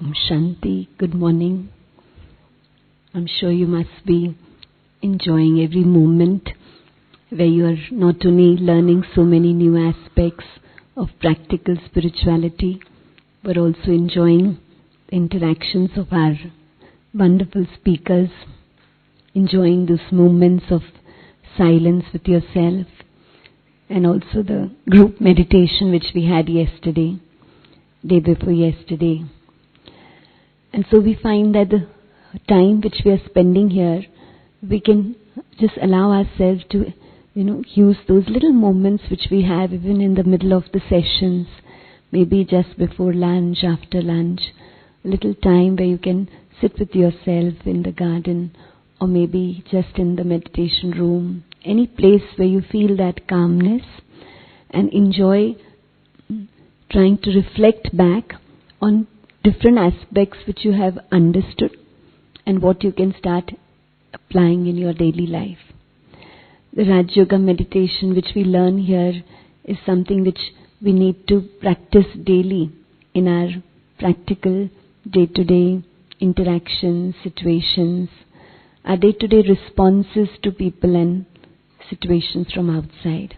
Om Shanti, good morning. I'm sure you must be enjoying every moment where you are not only learning so many new aspects of practical spirituality, but also enjoying the interactions of our wonderful speakers, enjoying those moments of silence with yourself, and also the group meditation which we had yesterday, day before yesterday. And so we find that the time which we are spending here, we can just allow ourselves to, use those little moments which we have even in the middle of the sessions, maybe just before lunch, after lunch, a little time where you can sit with yourself in the garden, or maybe just in the meditation room, any place where you feel that calmness, and enjoy trying to reflect back on different aspects which you have understood and what you can start applying in your daily life. The Rajyoga meditation which we learn here is something which we need to practice daily in our practical day-to-day interactions, situations, our day-to-day responses to people and situations from outside.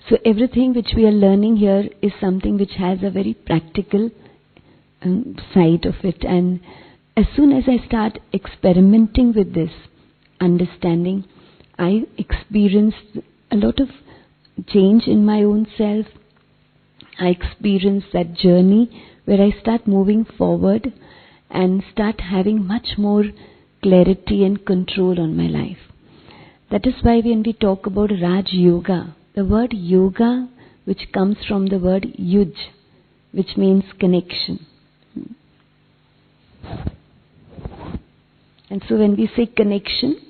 So everything which we are learning here is something which has a very practical side of it, and as soon as I start experimenting with this understanding, I experienced a lot of change in my own self. I experienced that journey where I start moving forward and start having much more clarity and control on my life. That is why when we talk about Rajyoga, the word yoga, which comes from the word yuj, which means connection. And so when we say connection,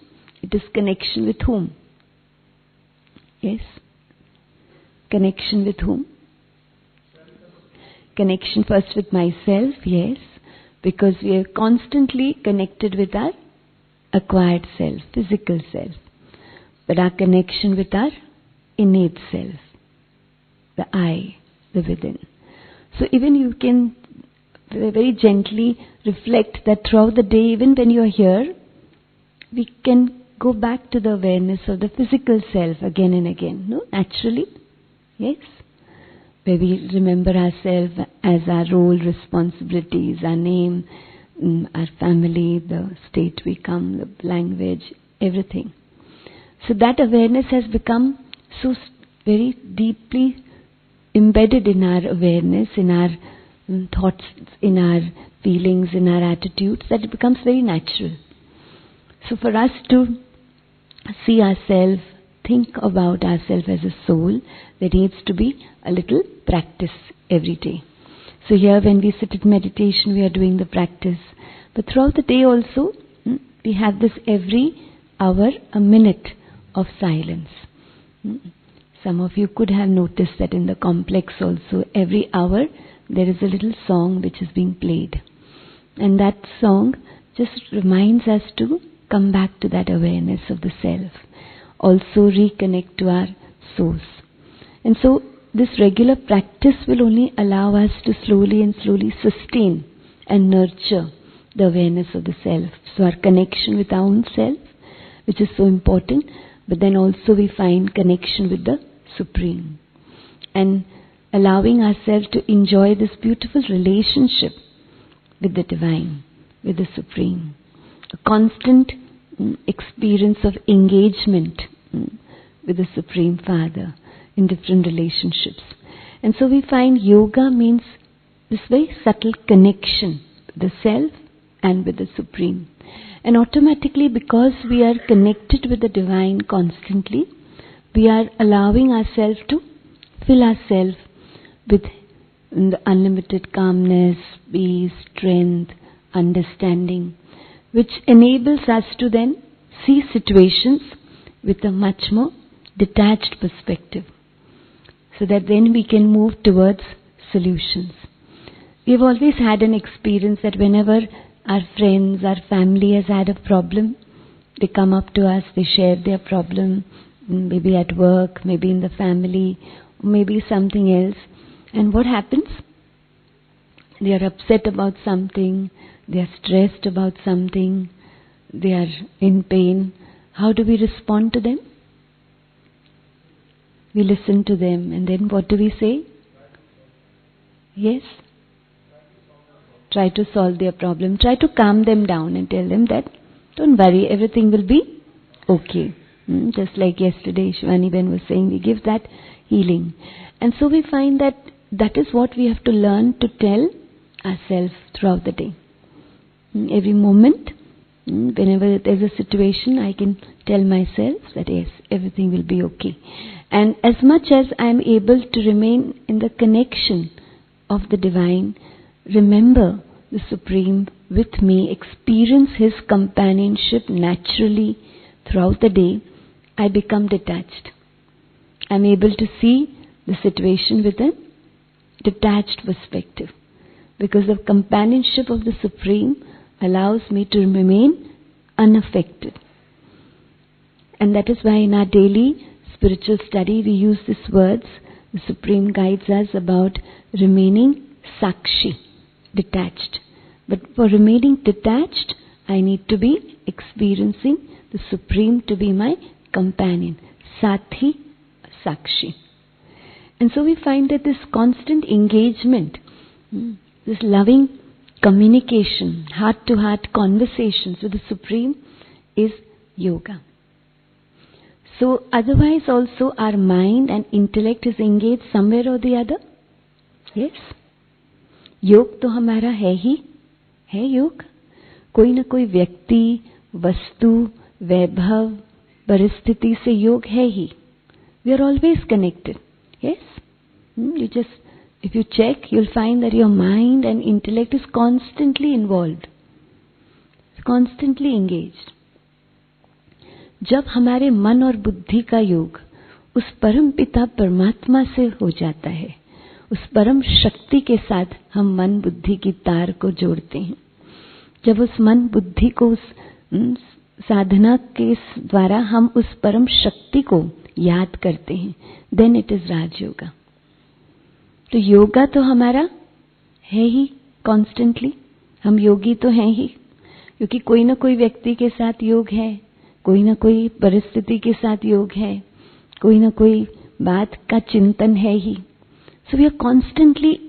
it is connection with whom? Yes? Connection with whom? Connection first with myself, yes, because we are constantly connected with our acquired self, physical self. But our connection with our innate self, the I, the within. So even you can very gently reflect that throughout the day, even when you are here, we can go back to the awareness of the physical self again and again, no? Naturally, yes? Where we remember ourselves as our role, responsibilities, our name, our family, the state we come, the language, everything. So that awareness has become so very deeply embedded in our awareness, in our thoughts, in our feelings, in our attitudes, that it becomes very natural. So for us to see ourselves, think about ourselves as a soul, there needs to be a little practice every day. So here when we sit in meditation, we are doing the practice. But throughout the day also, we have this every hour, a minute of silence. Some of you could have noticed that in the complex also, every hour there is a little song which is being played. And that song just reminds us to come back to that awareness of the self. Also reconnect to our source. And so this regular practice will only allow us to slowly and slowly sustain and nurture the awareness of the self. So our connection with our own self, which is so important, but then also we find connection with the Supreme. And allowing ourselves to enjoy this beautiful relationship with the Divine, with the Supreme. A constant experience of engagement with the Supreme Father in different relationships. And so we find yoga means this very subtle connection with the self and with the Supreme. And automatically, because we are connected with the Divine constantly, we are allowing ourselves to fill ourselves with the unlimited calmness, peace, strength, understanding, which enables us to then see situations with a much more detached perspective, so that then we can move towards solutions. We've always had an experience that whenever our friends, our family has had a problem, they come up to us, they share their problem, maybe at work, maybe in the family, maybe something else. And what happens? They are upset about something, they are stressed about something, they are in pain. How do we respond to them? We listen to them, and then what do we say? Yes? Try to solve their problem. Try to calm them down and tell them that, don't worry, everything will be okay. Just like yesterday, Shivani Ben was saying, we give that healing. And so we find that that is what we have to learn to tell ourselves throughout the day. Every moment, whenever there's a situation, I can tell myself that yes, everything will be okay. And as much as I am able to remain in the connection of the Divine, remember the Supreme with me, experience His companionship naturally throughout the day, I become detached. I'm able to see the situation with a detached perspective, because the companionship of the Supreme allows me to remain unaffected. And that is why in our daily spiritual study we use these words. The Supreme guides us about remaining sakshi, detached. But for remaining detached, I need to be experiencing the Supreme to be my companion, sathi, sakshi. And so we find that this constant engagement, this loving communication, heart-to-heart conversations with the Supreme is yoga. So otherwise also our mind and intellect is engaged somewhere or the other. Yes? योग तो हमारा है योग. कोई न कोई व्यक्ति, वस्तु, वैभव, परिस्थिति से योग है ही. We are always connected. Yes? If you check, you'll find that your mind and intellect is constantly involved. It's constantly engaged. जब हमारे मन और बुद्धि का योग उस परम पिता परमात्मा से हो जाता है, उस परम शक्ति के साथ हम मन बुद्धि की तार को जोड़ते हैं. जब उस मन बुद्धि को उस साधना के द्वारा हम उस परम शक्ति को याद करते हैं, then it is राजयोगा. तो योगा तो हमारा है ही कॉन्स्टेंटली. हम योगी तो हैं ही, क्योंकि कोई ना कोई व्यक्ति के साथ योग है, कोई ना कोई परिस्थिति के साथ योग है, कोई ना कोई बात का चिंतन है ही. So we are constantly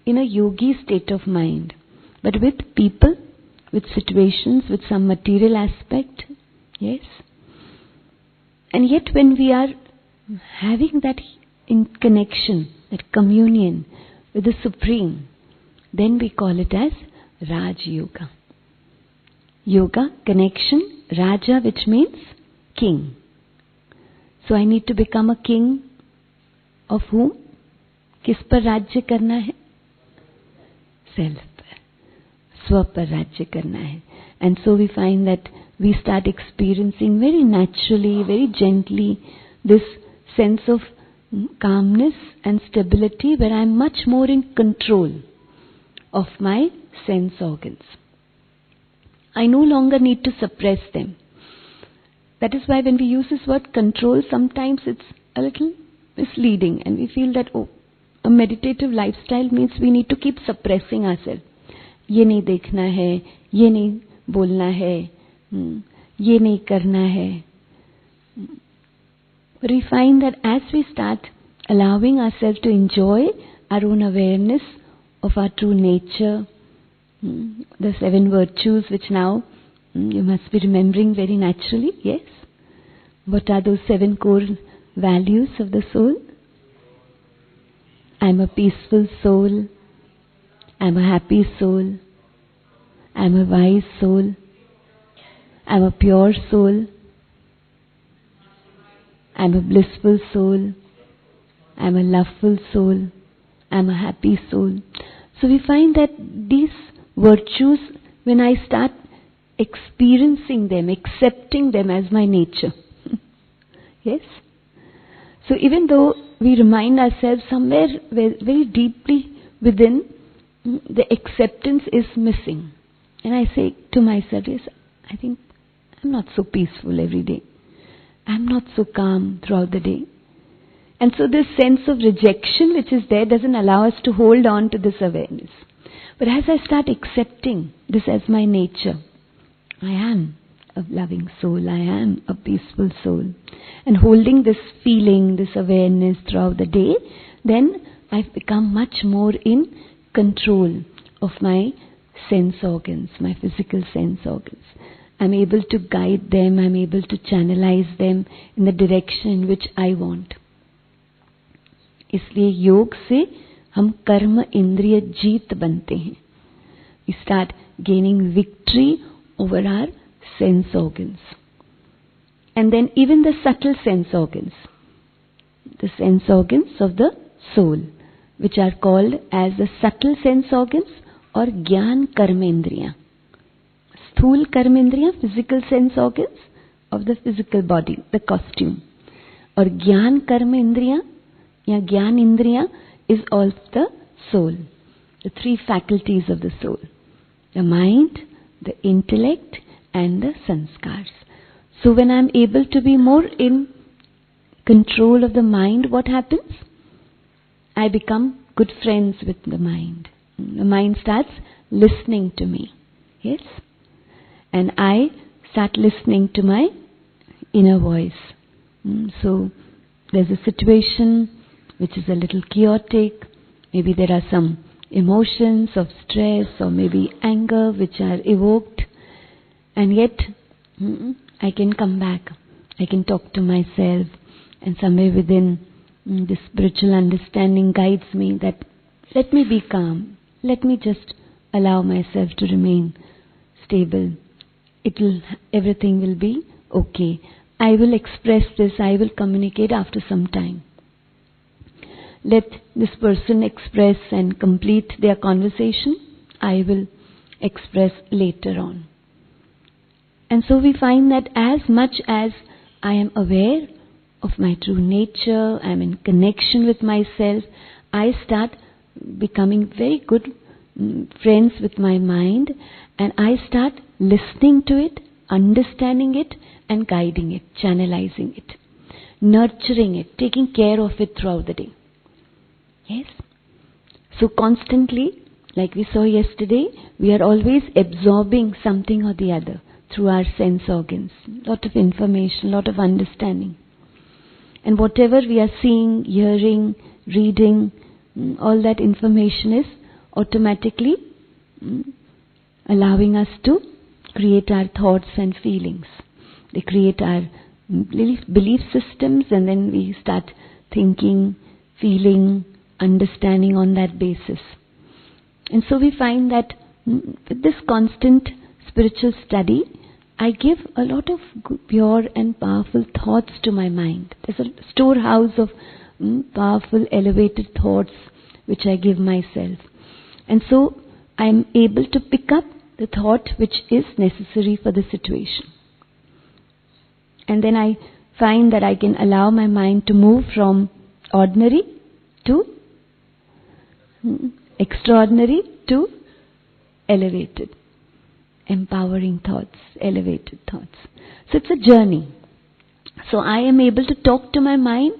in a yogi state of mind, but with people, with situations, with some material aspect, yes. And yet when we are having that in connection, that communion with the Supreme, then we call it as Rajyoga. Yoga, connection, Raja, which means king. So I need to become a king of whom? किस पर राज्य करना है? Self पर, स्व पर राज्य करना है. And so we find that we start experiencing very naturally, very gently, this sense of calmness and stability where I am much more in control of my sense organs. I no longer need to suppress them. That is why when we use this word control, sometimes it's a little misleading and we feel that, oh, a meditative lifestyle means we need to keep suppressing ourselves. ये नहीं देखना है, ये नहीं बोलना है, ये नहीं करना है. But we find that as we start allowing ourselves to enjoy our own awareness of our true nature, the 7 virtues which now you must be remembering very naturally, yes? What are those 7 core values of the soul? I am a peaceful soul. I am a happy soul. I am a wise soul. I am a pure soul. I am a blissful soul. I am a loveful soul. I am a happy soul. So we find that these virtues, when I start experiencing them, accepting them as my nature, yes? So even though we remind ourselves somewhere very deeply within, the acceptance is missing. And I say to myself, yes, I think I'm not so peaceful every day. I'm not so calm throughout the day. And so this sense of rejection which is there doesn't allow us to hold on to this awareness. But as I start accepting this as my nature, I am a loving soul, I am a peaceful soul, and holding this feeling, this awareness throughout the day, then I've become much more in control of my sense organs, my physical sense organs. I'm able to guide them, I'm able to channelize them in the direction in which I want. इसलिए योग से हम कर्म इंद्रिय जीत बनते हैं. We start gaining victory over our sense organs. And then even the subtle sense organs of the soul, which are called as the subtle sense organs or ज्ञान कर्मेंद्रियां. स्थूल कर्मेंद्रियां, physical sense organs of the physical body, the costume. और ज्ञान कर्मेंद्रियां या ज्ञान इंद्रियां is of the soul, the three faculties of the soul: the mind, the intellect, and the sanskars. So when I am able to be more in control of the mind, what happens? I become good friends with the mind. The mind starts listening to me. Yes? And I start listening to my inner voice. So there's a situation which is a little chaotic. Maybe there are some emotions of stress or maybe anger which are evoked. And yet, I can come back. I can talk to myself. And somewhere within, this spiritual understanding guides me that let me be calm. Let me just allow myself to remain stable. Everything will be okay. I will express this. I will communicate after some time. Let this person express and complete their conversation. I will express later on. And so we find that as much as I am aware of my true nature, I am in connection with myself, I start becoming very good friends with my mind, and I start listening to it, understanding it, and guiding it, channelizing it, nurturing it, taking care of it throughout the day. Yes? So constantly, like we saw yesterday, we are always absorbing something or the other through our sense organs. Lot of information, lot of understanding. And whatever we are seeing, hearing, reading, all that information is automatically allowing us to create our thoughts and feelings. They create our belief systems, and then we start thinking, feeling, understanding on that basis. And so we find that with this constant spiritual study, I give a lot of pure and powerful thoughts to my mind. There's a storehouse of powerful, elevated thoughts which I give myself. And so I'm able to pick up the thought which is necessary for the situation. And then I find that I can allow my mind to move from ordinary to extraordinary to elevated. Empowering thoughts, elevated thoughts. So it's a journey. So I am able to talk to my mind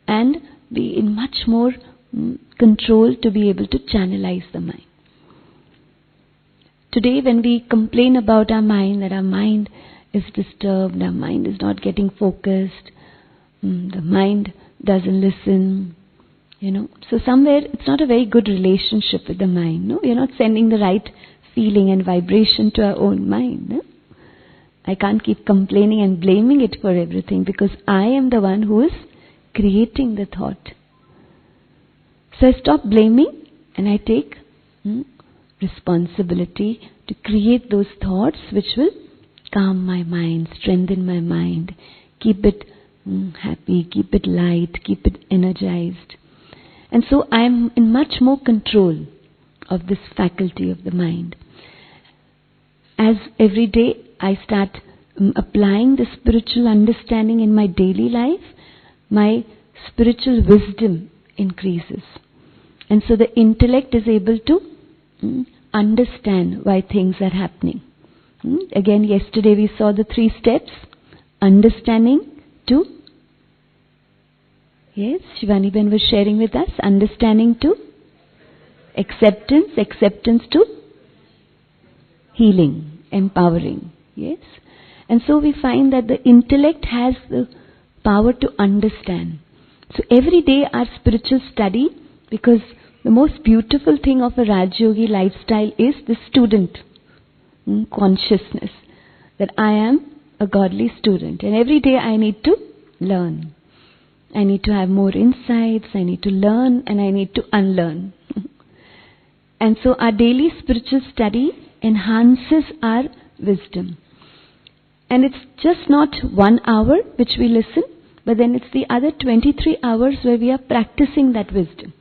and be in much more control to be able to channelize the mind. Today when we complain about our mind, that our mind is disturbed, our mind is not getting focused, the mind doesn't listen, So somewhere it's not a very good relationship with the mind. No? We are not sending the right feeling and vibration to our own mind. No? I can't keep complaining and blaming it for everything, because I am the one who is creating the thought. So I stop blaming and I take responsibility to create those thoughts which will calm my mind, strengthen my mind, keep it happy, keep it light, keep it energized. And so I am in much more control of this faculty of the mind. As every day I start applying the spiritual understanding in my daily life, my spiritual wisdom increases. And so the intellect is able to understand why things are happening. Again, yesterday we saw the 3 steps. Understanding to, yes, Shivani Ben was sharing with us, understanding to Acceptance to healing, empowering. Yes? And so we find that the intellect has the power to understand. So every day our spiritual study, because the most beautiful thing of a Rajyogi lifestyle is the student consciousness, that I am a godly student and every day I need to learn. I need to have more insights, I need to learn and I need to unlearn. And so our daily spiritual study enhances our wisdom. And it's just not 1 hour which we listen, but then it's the other 23 hours where we are practicing that wisdom.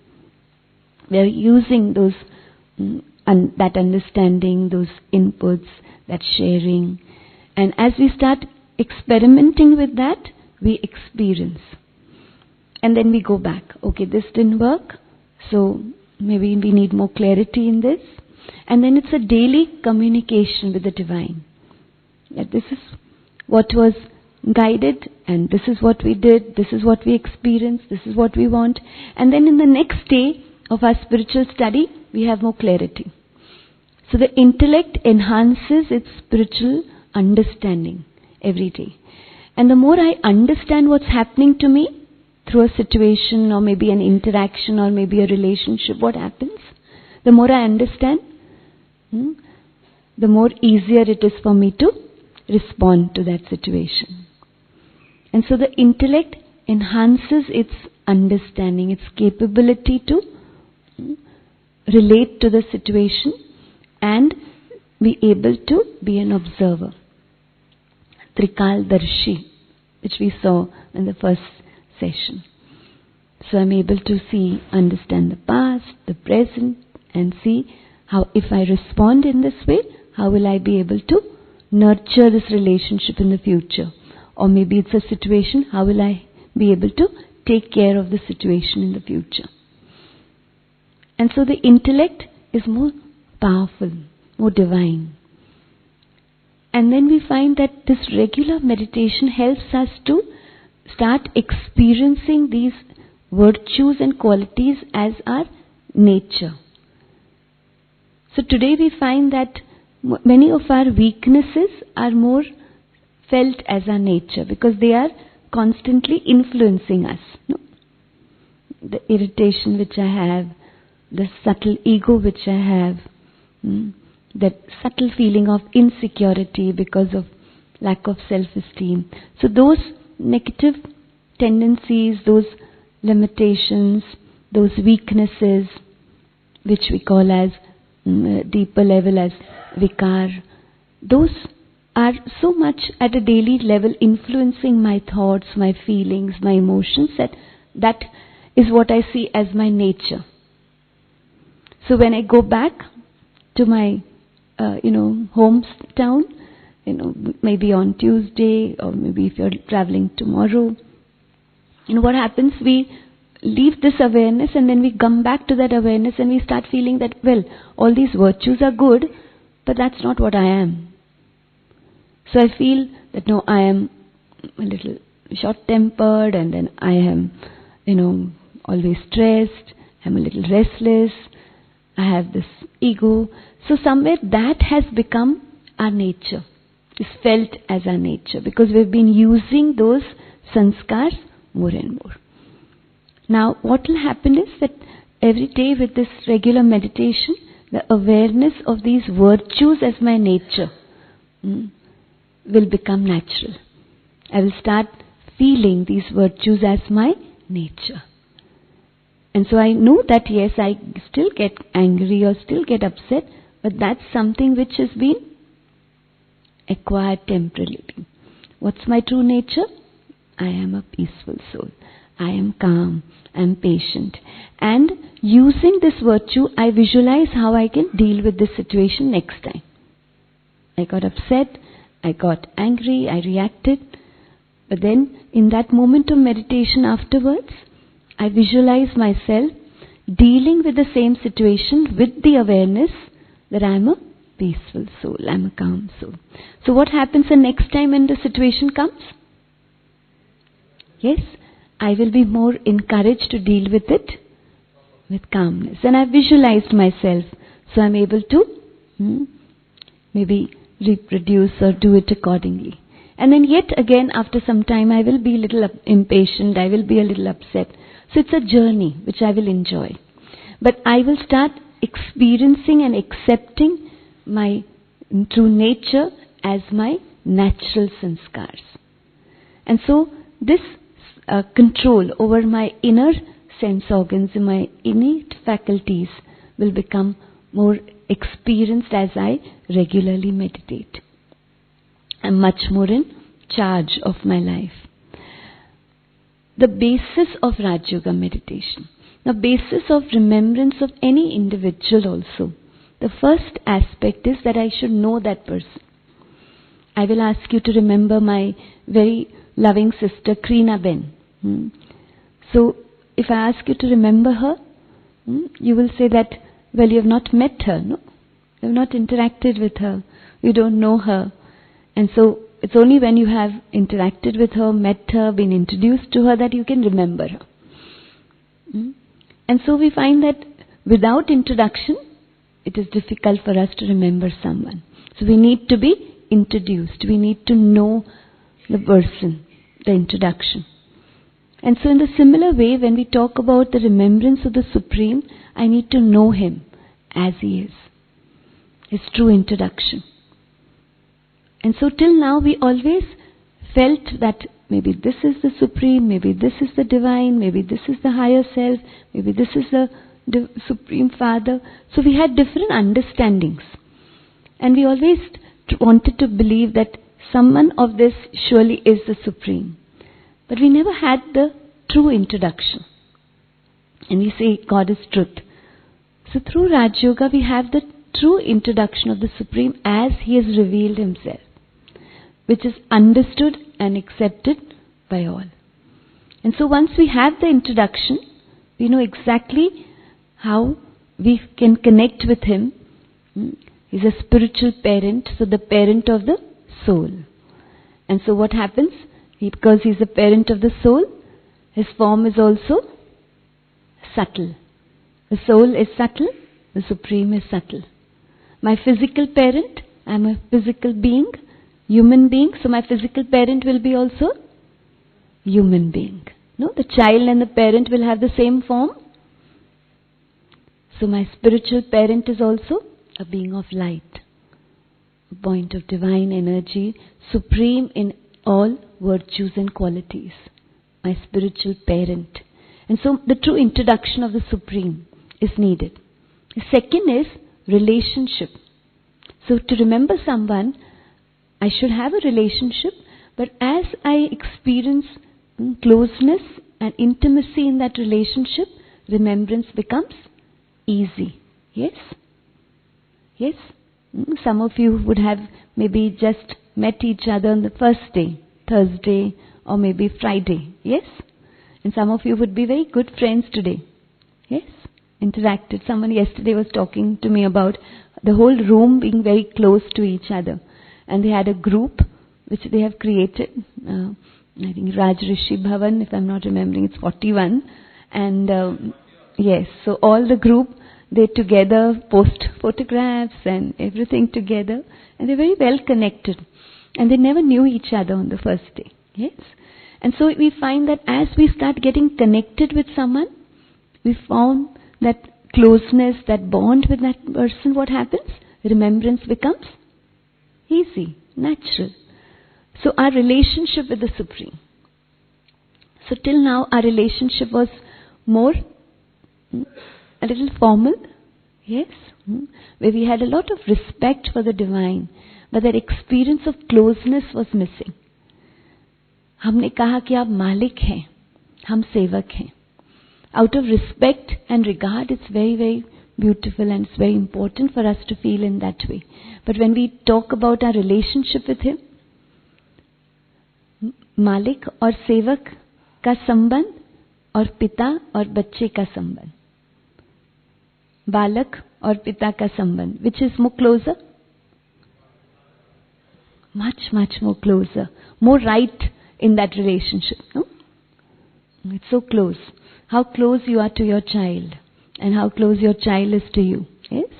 We are using those that understanding, those inputs, that sharing. And as we start experimenting with that, we experience. And then we go back. Okay, this didn't work, so maybe we need more clarity in this. And then it's a daily communication with the Divine. That this is what was guided and this is what we did, this is what we experienced, this is what we want. And then in the next day of our spiritual study, we have more clarity. So the intellect enhances its spiritual understanding every day. And the more I understand what's happening to me through a situation or maybe an interaction or maybe a relationship, what happens? The more I understand, the more easier it is for me to respond to that situation. And so the intellect enhances its understanding, its capability to relate to the situation and be able to be an observer. Trikaldarshi, which we saw in the first session. So I'm able to understand the past, the present, and see how, if I respond in this way, how will I be able to nurture this relationship in the future? Or maybe it's a situation, how will I be able to take care of the situation in the future? And so the intellect is more powerful, more divine. And then we find that this regular meditation helps us to start experiencing these virtues and qualities as our nature. So today we find that many of our weaknesses are more felt as our nature because they are constantly influencing us. No? The irritation which I have, the subtle ego which I have, that subtle feeling of insecurity because of lack of self-esteem. So those negative tendencies, those limitations, those weaknesses, which we call as deeper level as vikar, those are so much at a daily level influencing my thoughts, my feelings, my emotions, that is what I see as my nature. So when I go back to my hometown, maybe on Tuesday or maybe if you're traveling tomorrow, what happens? We leave this awareness and then we come back to that awareness and we start feeling that, well, all these virtues are good, but that's not what I am. So I feel that no, I am a little short-tempered and then I am, always stressed, I'm a little restless, I have this ego. So somewhere that has become our nature, is felt as our nature because we've been using those sanskars more and more. Now what will happen is that every day with this regular meditation, the awareness of these virtues as my nature will become natural. I will start feeling these virtues as my nature. And so I know that yes, I still get angry or still get upset, but that's something which has been acquired temporarily. What's my true nature? I am a peaceful soul. I am calm. I am patient. And using this virtue, I visualize how I can deal with this situation next time. I got upset, I got angry, I reacted. But then in that moment of meditation afterwards, I visualize myself dealing with the same situation with the awareness that I am a peaceful soul, I am a calm soul. So what happens the next time when the situation comes? Yes, I will be more encouraged to deal with it with calmness. And I visualized myself, so I'm able to maybe reproduce or do it accordingly. And then yet again, after some time, I will be a little impatient, I will be a little upset. So it's a journey which I will enjoy. But I will start experiencing and accepting my true nature as my natural sanskars. And so this control over my inner sense organs and my innate faculties will become more experienced as I regularly meditate. I'm much more in charge of my life. The basis of Rajyoga meditation, the basis of remembrance of any individual also, the first aspect is that I should know that person. I will ask you to remember my very loving sister Krina Ben. So if I ask you to remember her, you will say that, well, you have not met her, no? You have not interacted with her. You don't know her. And so it's only when you have interacted with her, met her, been introduced to her, that you can remember her. And so we find that without introduction, it is difficult for us to remember someone. So we need to be introduced. We need to know the person, the introduction. And so in the similar way, when we talk about the remembrance of the Supreme, I need to know Him as He is. His true introduction. And so till now we always felt that maybe this is the Supreme, maybe this is the Divine, maybe this is the Higher Self, maybe this is the Supreme Father. So we had different understandings. And we always wanted to believe that someone of this surely is the Supreme. But we never had the true introduction. And we say God is truth. So through Rajyoga we have the true introduction of the Supreme as He has revealed Himself, which is understood and accepted by all. And so once we have the introduction, we know exactly how we can connect with Him. He's a spiritual parent, so the parent of the soul. And so what happens? Because He's the parent of the soul, His form is also subtle. The soul is subtle, the Supreme is subtle. My physical parent, I am a physical being, human being, so my physical parent will be also human being. No, the child and the parent will have the same form. So my spiritual parent is also a being of light, a point of divine energy, supreme in all virtues and qualities. My spiritual parent. And so the true introduction of the Supreme is needed. The second is relationship. So to remember someone, I should have a relationship, but as I experience closeness and intimacy in that relationship, remembrance becomes easy. Yes? Yes? Some of you would have maybe just met each other on the first day, Thursday or maybe Friday. Yes? And some of you would be very good friends today. Yes? Interacted. Someone yesterday was talking to me about the whole room being very close to each other. And they had a group which they have created. I think Raj Rishi Bhavan, if I'm not remembering, it's 41. And yes, so all the group, they together post photographs and everything together. And they're very well connected. And they never knew each other on the first day. Yes? And so we find that as we start getting connected with someone, we found that closeness, that bond with that person, what happens? Remembrance becomes easy, natural. So our relationship with the Supreme. So till now our relationship was more, a little formal, yes, where we had a lot of respect for the Divine, but that experience of closeness was missing. हमने कहा कि आप मालिक हैं, हम सेवक हैं. Out of respect and regard, it's very, very beautiful and it's very important for us to feel in that way. But when we talk about our relationship with Him, मालिक और सेवक का संबंध और पिता और बच्चे का संबंध, बालक और पिता का संबंध, which is more closer? Much, much more closer, more right in that relationship. No? It's so close. How close you are to your child and how close your child is to you. Yes?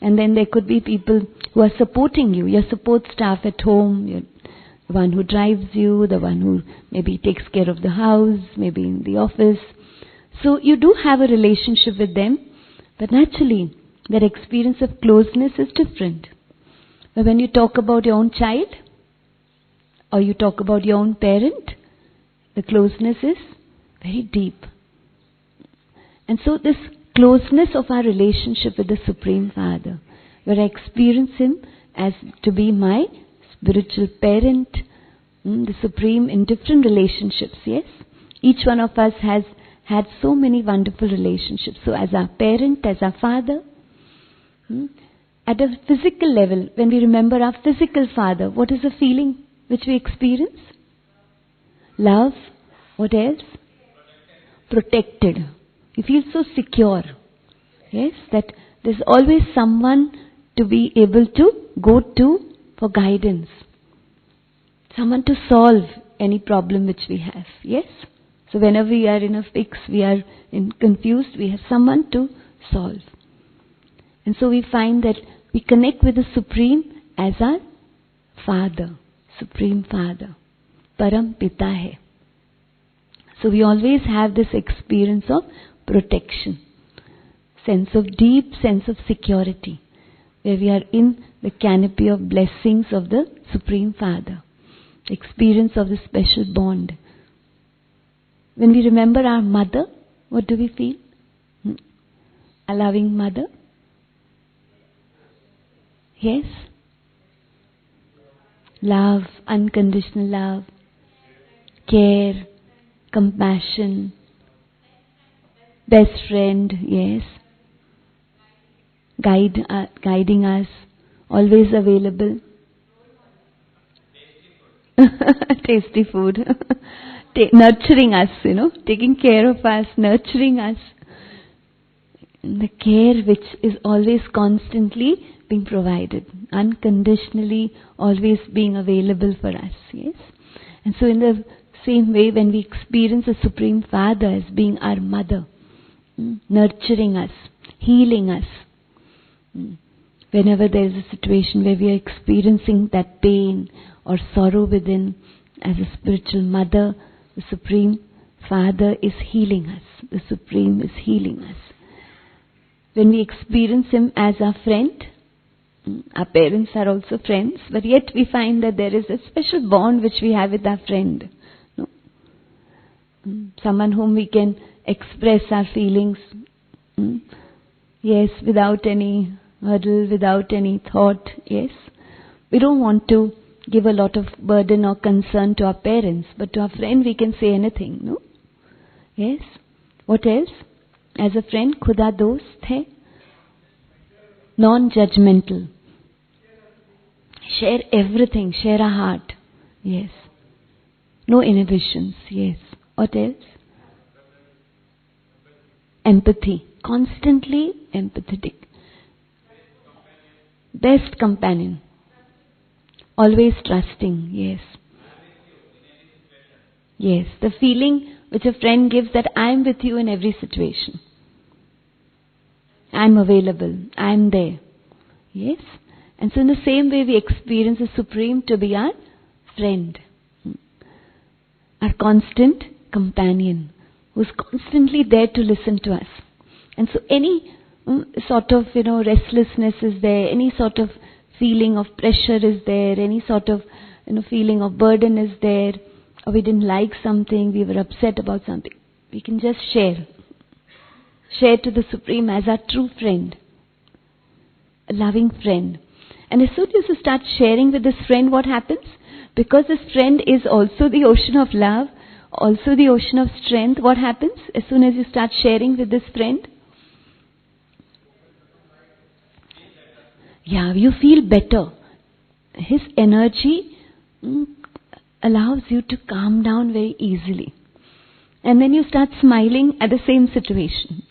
And then there could be people who are supporting you, your support staff at home, the one who drives you, the one who maybe takes care of the house, maybe in the office. So you do have a relationship with them, but naturally their experience of closeness is different. But when you talk about your own child, or you talk about your own parent, the closeness is very deep. And so this closeness of our relationship with the Supreme Father, where I experience Him as to be my spiritual parent, the Supreme in different relationships, yes? Each one of us has had so many wonderful relationships. So as our parent, as our father, at a physical level, when we remember our physical father, what is the feeling which we experience? Love. What else? Protected. We feel so secure. Yes, that there's always someone to be able to go to for guidance. Someone to solve any problem which we have. Yes? So whenever we are in a fix, we are confused, we have someone to solve. And so we find that we connect with the Supreme as our Father, Supreme Father. Param Pita hai. So we always have this experience of protection, deep sense of security, where we are in the canopy of blessings of the Supreme Father, experience of the special bond. When we remember our mother, what do we feel? A loving mother? Yes? Love, unconditional love, care, compassion, best friend, yes. Guiding us, always available. Tasty food. Nurturing us, taking care of us, nurturing us. The care which is always constantly being provided, unconditionally always being available for us, yes. And so in the same way, when we experience the Supreme Father as being our mother, nurturing us, healing us, whenever there is a situation where we are experiencing that pain or sorrow within, as a spiritual mother, the Supreme Father is healing us. The Supreme is healing us. When we experience Him as our friend, our parents are also friends, but yet we find that there is a special bond which we have with our friend. No? Someone whom we can express our feelings, yes, without any hurdle, without any thought, yes. We don't want to give a lot of burden or concern to our parents, but to our friend we can say anything, no? Yes. What else? As a friend, khuda dost hai. Non-judgmental. Share everything, share our heart. Yes. No inhibitions, yes. What else? Empathy. Constantly empathetic. Best companion. Always trusting, yes. Yes, the feeling which a friend gives that I am with you in every situation. I am available, I am there. Yes. And so in the same way we experience the Supreme to be our friend. Our constant companion, who is constantly there to listen to us. And so any sort of, restlessness is there, any sort of feeling of pressure is there, any sort of, feeling of burden is there, or we didn't like something, we were upset about something, we can just share. Share to the Supreme as our true friend, a loving friend. And as soon as you start sharing with this friend, what happens? Because this friend is also the ocean of love, also the ocean of strength, what happens? As soon as you start sharing with this friend, you feel better. His energy allows you to calm down very easily. And then you start smiling at the same situation.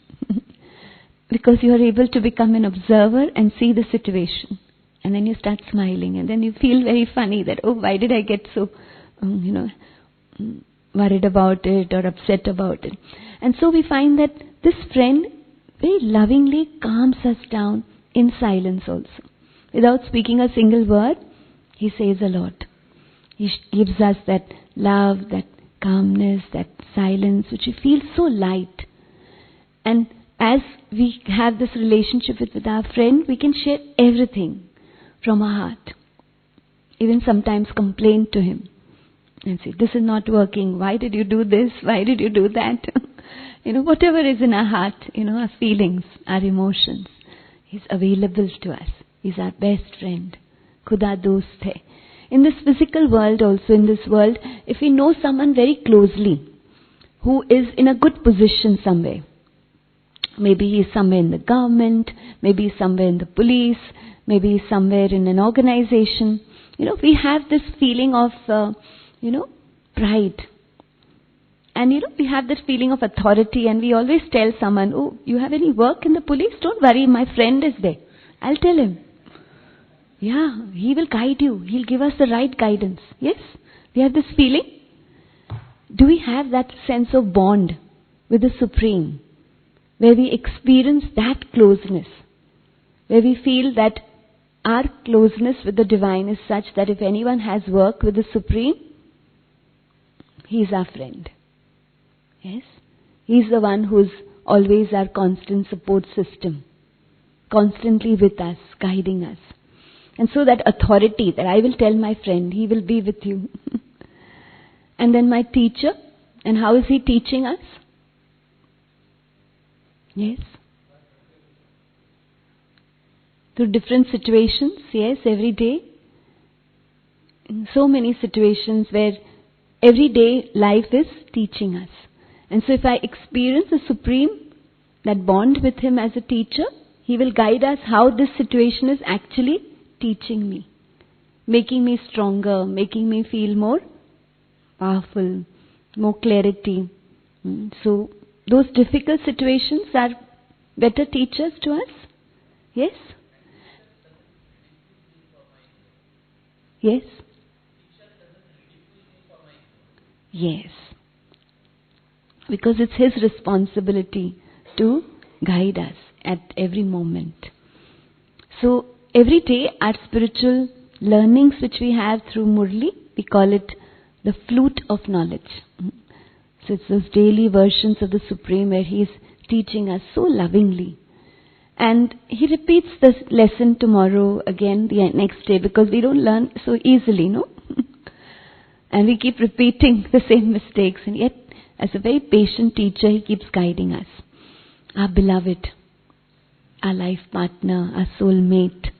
Because you are able to become an observer and see the situation. And then you start smiling. And then you feel very funny that, why did I get so, worried about it or upset about it. And so we find that this friend, very lovingly calms us down in silence also. Without speaking a single word, He says a lot. He gives us that love, that calmness, that silence, which we feel so light. And as we have this relationship with our friend, we can share everything from our heart. Even sometimes complain to him and say, this is not working, why did you do this, why did you do that? Whatever is in our heart, our feelings, our emotions, He's available to us. He's our best friend. Khuda dost hai. In this physical world also, in this world, if we know someone very closely, who is in a good position somewhere, maybe he is somewhere in the government, maybe he's somewhere in the police, maybe he's somewhere in an organization, we have this feeling of, pride. And we have that feeling of authority, and we always tell someone, oh, you have any work in the police? Don't worry, my friend is there. I'll tell him. Yeah, he will guide you. He'll give us the right guidance. Yes? We have this feeling. Do we have that sense of bond with the Supreme, where we experience that closeness, where we feel that our closeness with the Divine is such that if anyone has work with the Supreme, He is our friend. Yes? He is the one who is always our constant support system, constantly with us, guiding us. And so that authority that I will tell my friend, he will be with you. And then my teacher, and how is he teaching us? Yes? Through different situations, yes, every day. In so many situations where everyday life is teaching us. And so if I experience the Supreme, that bond with Him as a teacher, He will guide us how this situation is actually teaching me, making me stronger, making me feel more powerful, more clarity. So those difficult situations are better teachers to us. Yes? Yes? Yes. Because it's His responsibility to guide us at every moment. So every day our spiritual learnings which we have through Murli, we call it the flute of knowledge. So it's those daily versions of the Supreme where He is teaching us so lovingly. And He repeats this lesson tomorrow again, the next day, because we don't learn so easily, no? And we keep repeating the same mistakes, and yet as a very patient teacher, He keeps guiding us. Our beloved, our life partner, our soulmate.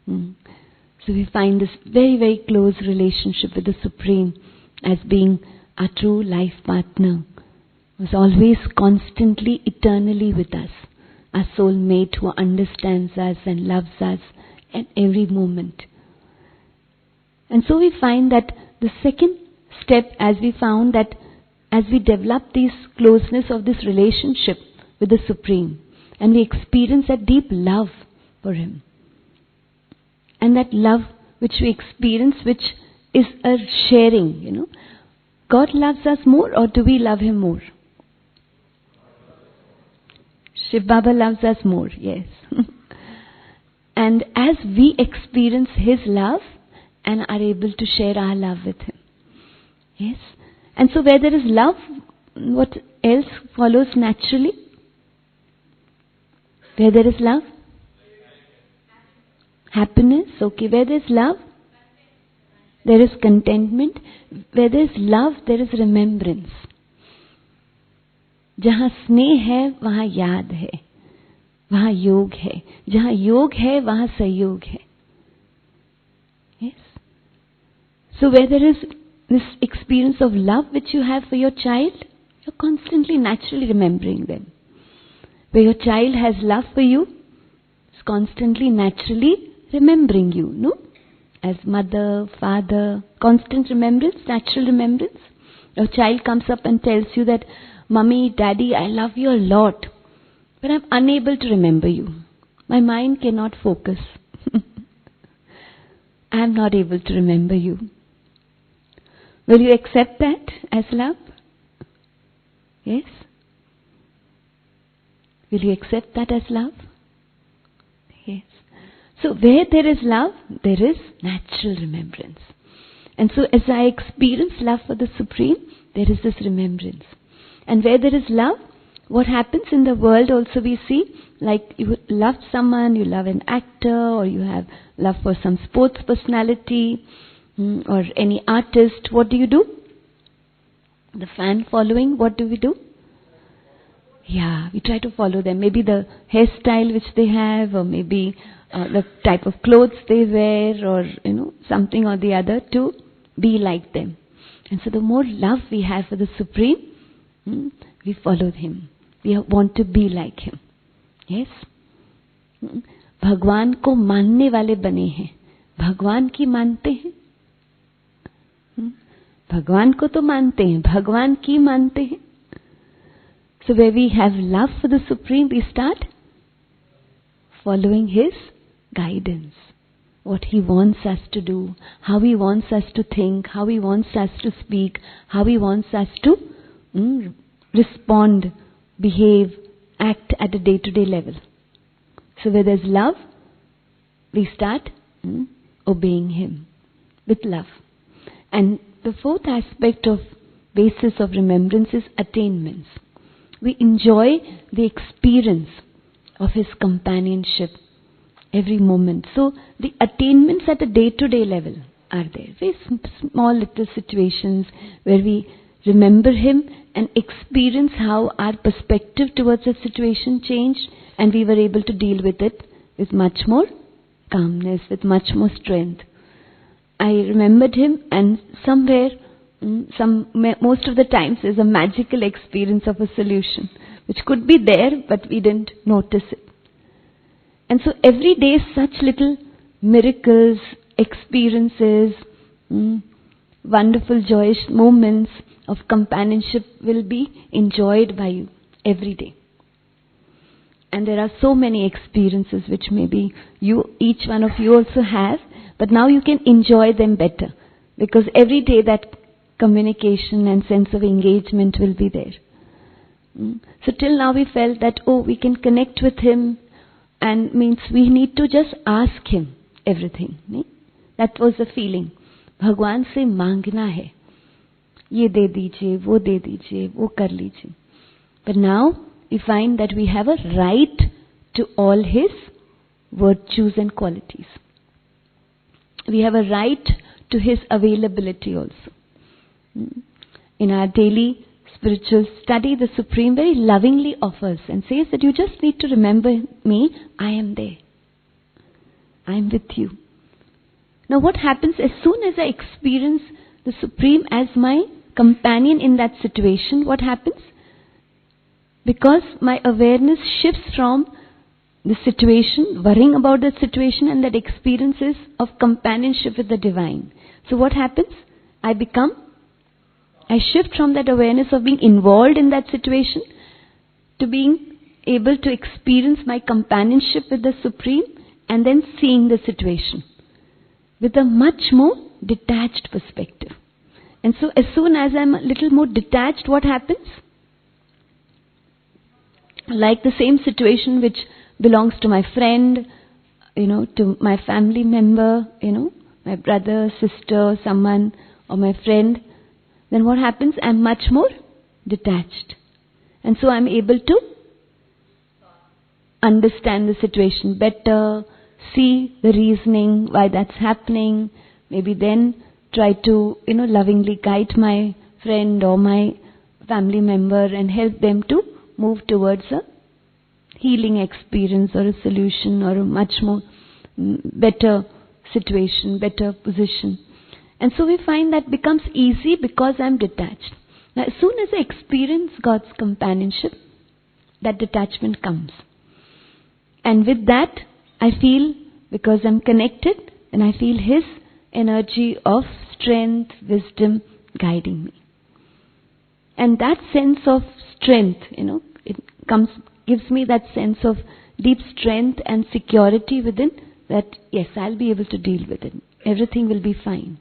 So we find this very, very close relationship with the Supreme as being our true life partner, who is always constantly, eternally with us. Our soulmate who understands us and loves us at every moment. And so we find that the second step, as we found that as we develop this closeness of this relationship with the Supreme, and we experience that deep love for Him, and that love which we experience, which is a sharing, God loves us more, or do we love Him more? Shiv Baba loves us more, yes. And as we experience His love and are able to share our love with Him. Yes. And so where there is love, what else follows naturally? Where there is love? Happiness. Okay. Where there is love? There is contentment. Where there is love, there is remembrance. जहाँ स्नेह है वहाँ याद है, वहाँ योग है. जहाँ योग है वहाँ सहयोग है. Yes. So where there is this experience of love which you have for your child, you're constantly, naturally remembering them. Where your child has love for you, it's constantly, naturally remembering you, no? As mother, father, constant remembrance, natural remembrance. Your child comes up and tells you that, Mummy, Daddy, I love you a lot, but I'm unable to remember you. My mind cannot focus. I am not able to remember you. Will you accept that as love? Yes? Will you accept that as love? Yes. So where there is love, there is natural remembrance. And so as I experience love for the Supreme, there is this remembrance. And where there is love, what happens in the world also we see, like you love someone, you love an actor, or you have love for some sports personality, or any artist. What do? The fan following, what do we do? Yeah, we try to follow them. Maybe the hairstyle which they have, or maybe the type of clothes they wear, or something or the other, to be like them. And so the more love we have for the Supreme, we follow Him. We want to be like Him. Yes? भगवान को मानने वाले बने हैं. भगवान की मानते हैं? भगवान को तो मानते हैं. भगवान की मानते हैं? So where we have love for the Supreme, we start following His guidance. What He wants us to do, how He wants us to think, how He wants us to speak, how He wants us to respond, behave, act at a day-to-day level. So where there's love, we start obeying Him with love. And the fourth aspect of basis of remembrance is attainments. We enjoy the experience of His companionship every moment. So the attainments at a day-to-day level are there. Very small little situations where we remember Him and experience how our perspective towards a situation changed, and we were able to deal with it with much more calmness, with much more strength. I remembered Him, and somewhere, most of the times, there's a magical experience of a solution, which could be there, but we didn't notice it. And so every day, such little miracles, experiences, wonderful, joyous moments of companionship will be enjoyed by you every day. And there are so many experiences which maybe each one of you also have, but now you can enjoy them better, because every day that communication and sense of engagement will be there. So till now we felt that, we can connect with Him, and means we need to just ask Him everything. That was the feeling. भगवान से मांगना है. ये दे दीजिए, वो दे दीजिए, वो कर लीजिए. But now we find that we have a right to all His virtues and qualities. We have a right to His availability also. In our daily spiritual study, the Supreme very lovingly offers and says that you just need to remember me, I am there. I am with you. Now what happens as soon as I experience the Supreme as my companion in that situation, what happens? Because my awareness shifts from the situation, worrying about that situation, and that experiences of companionship with the Divine. So what happens? I shift from that awareness of being involved in that situation to being able to experience my companionship with the Supreme, and then seeing the situation with a much more detached perspective. And so as soon as I'm a little more detached, what happens? Like the same situation which belongs to my friend, to my family member, my brother, sister, someone, or my friend, then what happens? I'm much more detached. And so I'm able to understand the situation better, see the reasoning, why that's happening, maybe then try to, lovingly guide my friend or my family member and help them to move towards a healing experience or a solution or a much more better situation, better position. And so we find that becomes easy because I'm detached. Now as soon as I experience God's companionship, that detachment comes. And with that, I feel, because I'm connected, and I feel His energy of strength, wisdom guiding me. And that sense of strength, it gives me that sense of deep strength and security within, that yes, I'll be able to deal with it. Everything will be fine.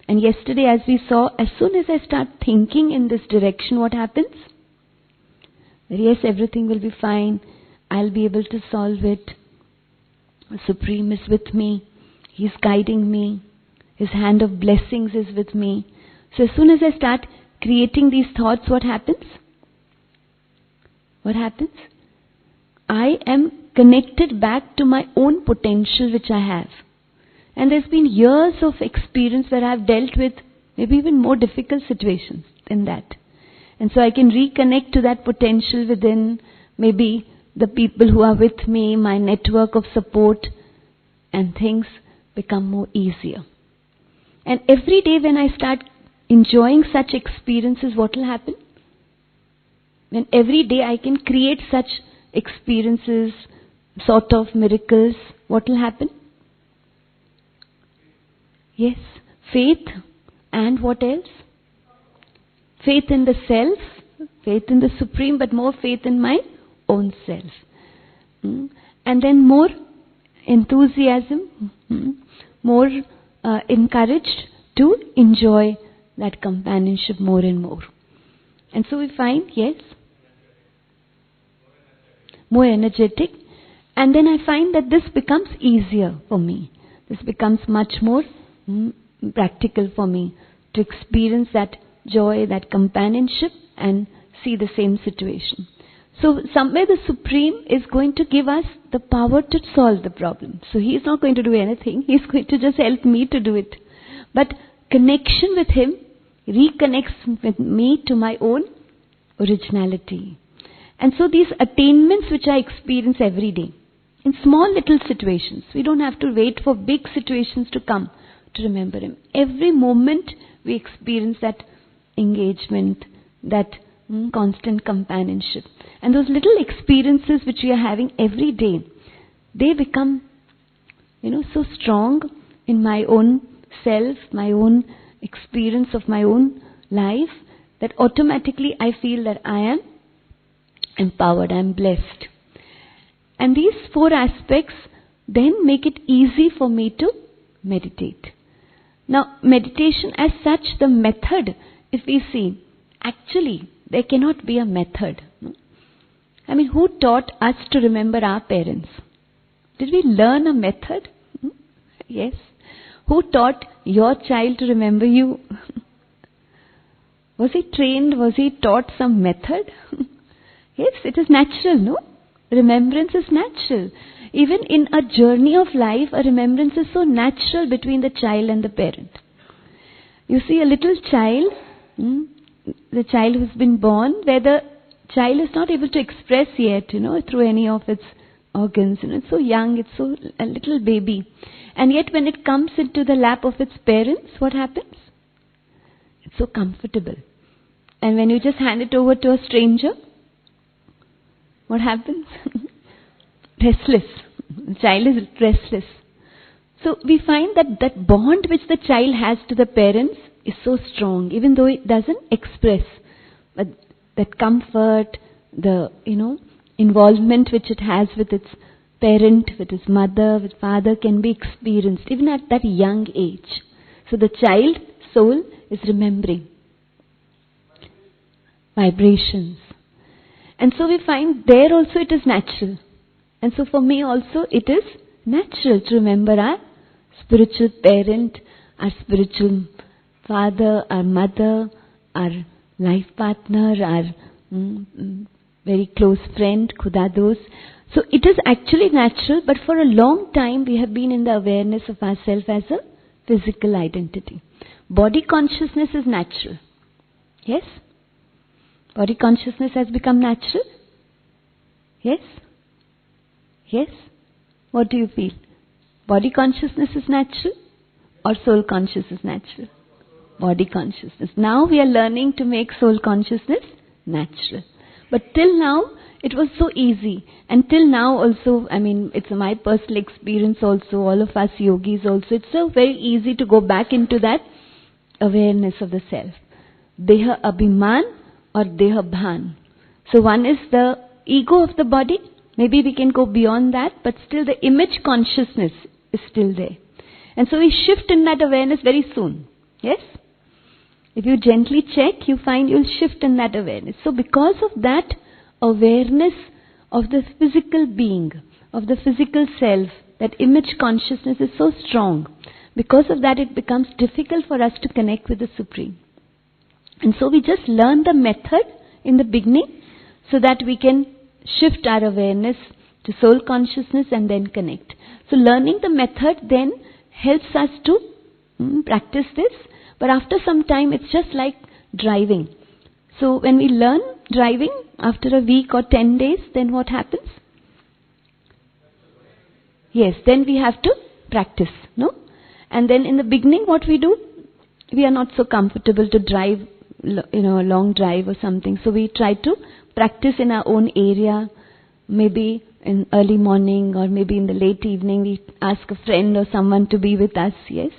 And yesterday, as we saw, as soon as I start thinking in this direction, what happens? Yes, everything will be fine. I'll be able to solve it. The Supreme is with me. He's guiding me. His hand of blessings is with me. So as soon as I start creating these thoughts, what happens? What happens? I am connected back to my own potential which I have. And there's been years of experience where I've dealt with maybe even more difficult situations than that. And so I can reconnect to that potential within maybe the people who are with me, my network of support, and things become more easier. And every day when I start enjoying such experiences, what will happen? When every day I can create such experiences, sort of miracles, what will happen? Yes, faith, and what else? Faith in the self, faith in the Supreme, but more faith in my own self. And then more enthusiasm, more encouraged to enjoy that companionship more and more. And so we find, yes, more energetic. And then I find that this becomes easier for me. This becomes much more practical for me to experience that joy, that companionship, and see the same situation. So somewhere the Supreme is going to give us the power to solve the problem. So He is not going to do anything. He is going to just help me to do it. But connection with Him reconnects with me to my own originality. And so these attainments which I experience every day, in small little situations, we don't have to wait for big situations to come to remember Him. Every moment we experience that engagement, that constant companionship. And those little experiences which we are having every day, they become, so strong in my own self, my own experience of my own life, that automatically I feel that I am empowered, I am blessed. And these four aspects then make it easy for me to meditate. Now, meditation as such, the method, if we see, actually, there cannot be a method. I mean, who taught us to remember our parents? Did we learn a method? Yes. Who taught your child to remember you? Was he trained? Was he taught some method? Yes, it is natural, no? Remembrance is natural. Even in a journey of life, a remembrance is so natural between the child and the parent. You see a little child, the child who's been born, where the child is not able to express yet, through any of its organs. It's so young, it's so a little baby. And yet when it comes into the lap of its parents, what happens? It's so comfortable. And when you just hand it over to a stranger, what happens? Restless. The child is restless. So we find that bond which the child has to the parents is so strong, even though it doesn't express. But that comfort, the involvement which it has with its parent, with its mother, with father, can be experienced even at that young age. So the child soul is remembering vibrations. And so we find there also it is natural. And so for me also it is natural to remember our spiritual parent, our spiritual father, our mother, our life partner, our very close friend, Khuda dost. So it is actually natural, but for a long time we have been in the awareness of ourselves as a physical identity. Body consciousness is natural. Yes? Body consciousness has become natural? Yes? Yes? What do you feel? Body consciousness is natural or soul consciousness is natural? Body consciousness. Now we are learning to make soul consciousness natural. But till now it was so easy. And till now also, it's my personal experience also, all of us yogis also, it's so very easy to go back into that awareness of the self. Deha Abhiman or Deha Bhan. So one is the ego of the body. Maybe we can go beyond that, but still the image consciousness is still there. And so we shift in that awareness very soon. Yes? If you gently check, you find you'll shift in that awareness. So because of that awareness of the physical being, of the physical self. That image consciousness is so strong. Because of that, it becomes difficult for us to connect with the Supreme. And so we just learn the method in the beginning so that we can shift our awareness to soul consciousness and then connect. So learning the method then helps us to practice this. But after some time, it's just like driving. So when we learn driving, after a week or 10 days, then what happens? Yes, then we have to practice, no? And then in the beginning, what we do? We are not so comfortable to drive, a long drive or something. So we try to practice in our own area, maybe in early morning or maybe in the late evening. We ask a friend or someone to be with us, yes,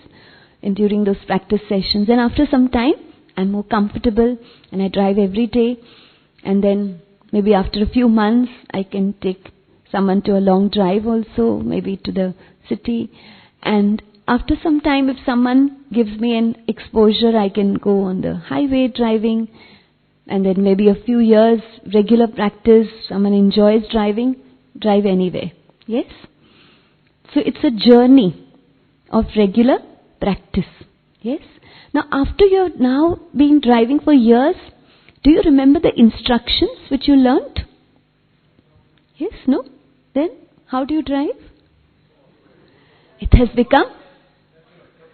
and during those practice sessions. And after some time, I'm more comfortable and I drive every day. And then maybe after a few months, I can take someone to a long drive also, maybe to the city. And after some time, if someone gives me an exposure, I can go on the highway driving. And then maybe a few years, regular practice, someone enjoys driving, drive anyway. Yes? So it's a journey of regular practice. Yes? Now after you've now been driving for years, do you remember the instructions which you learnt? Yes? No? Then how do you drive? It has become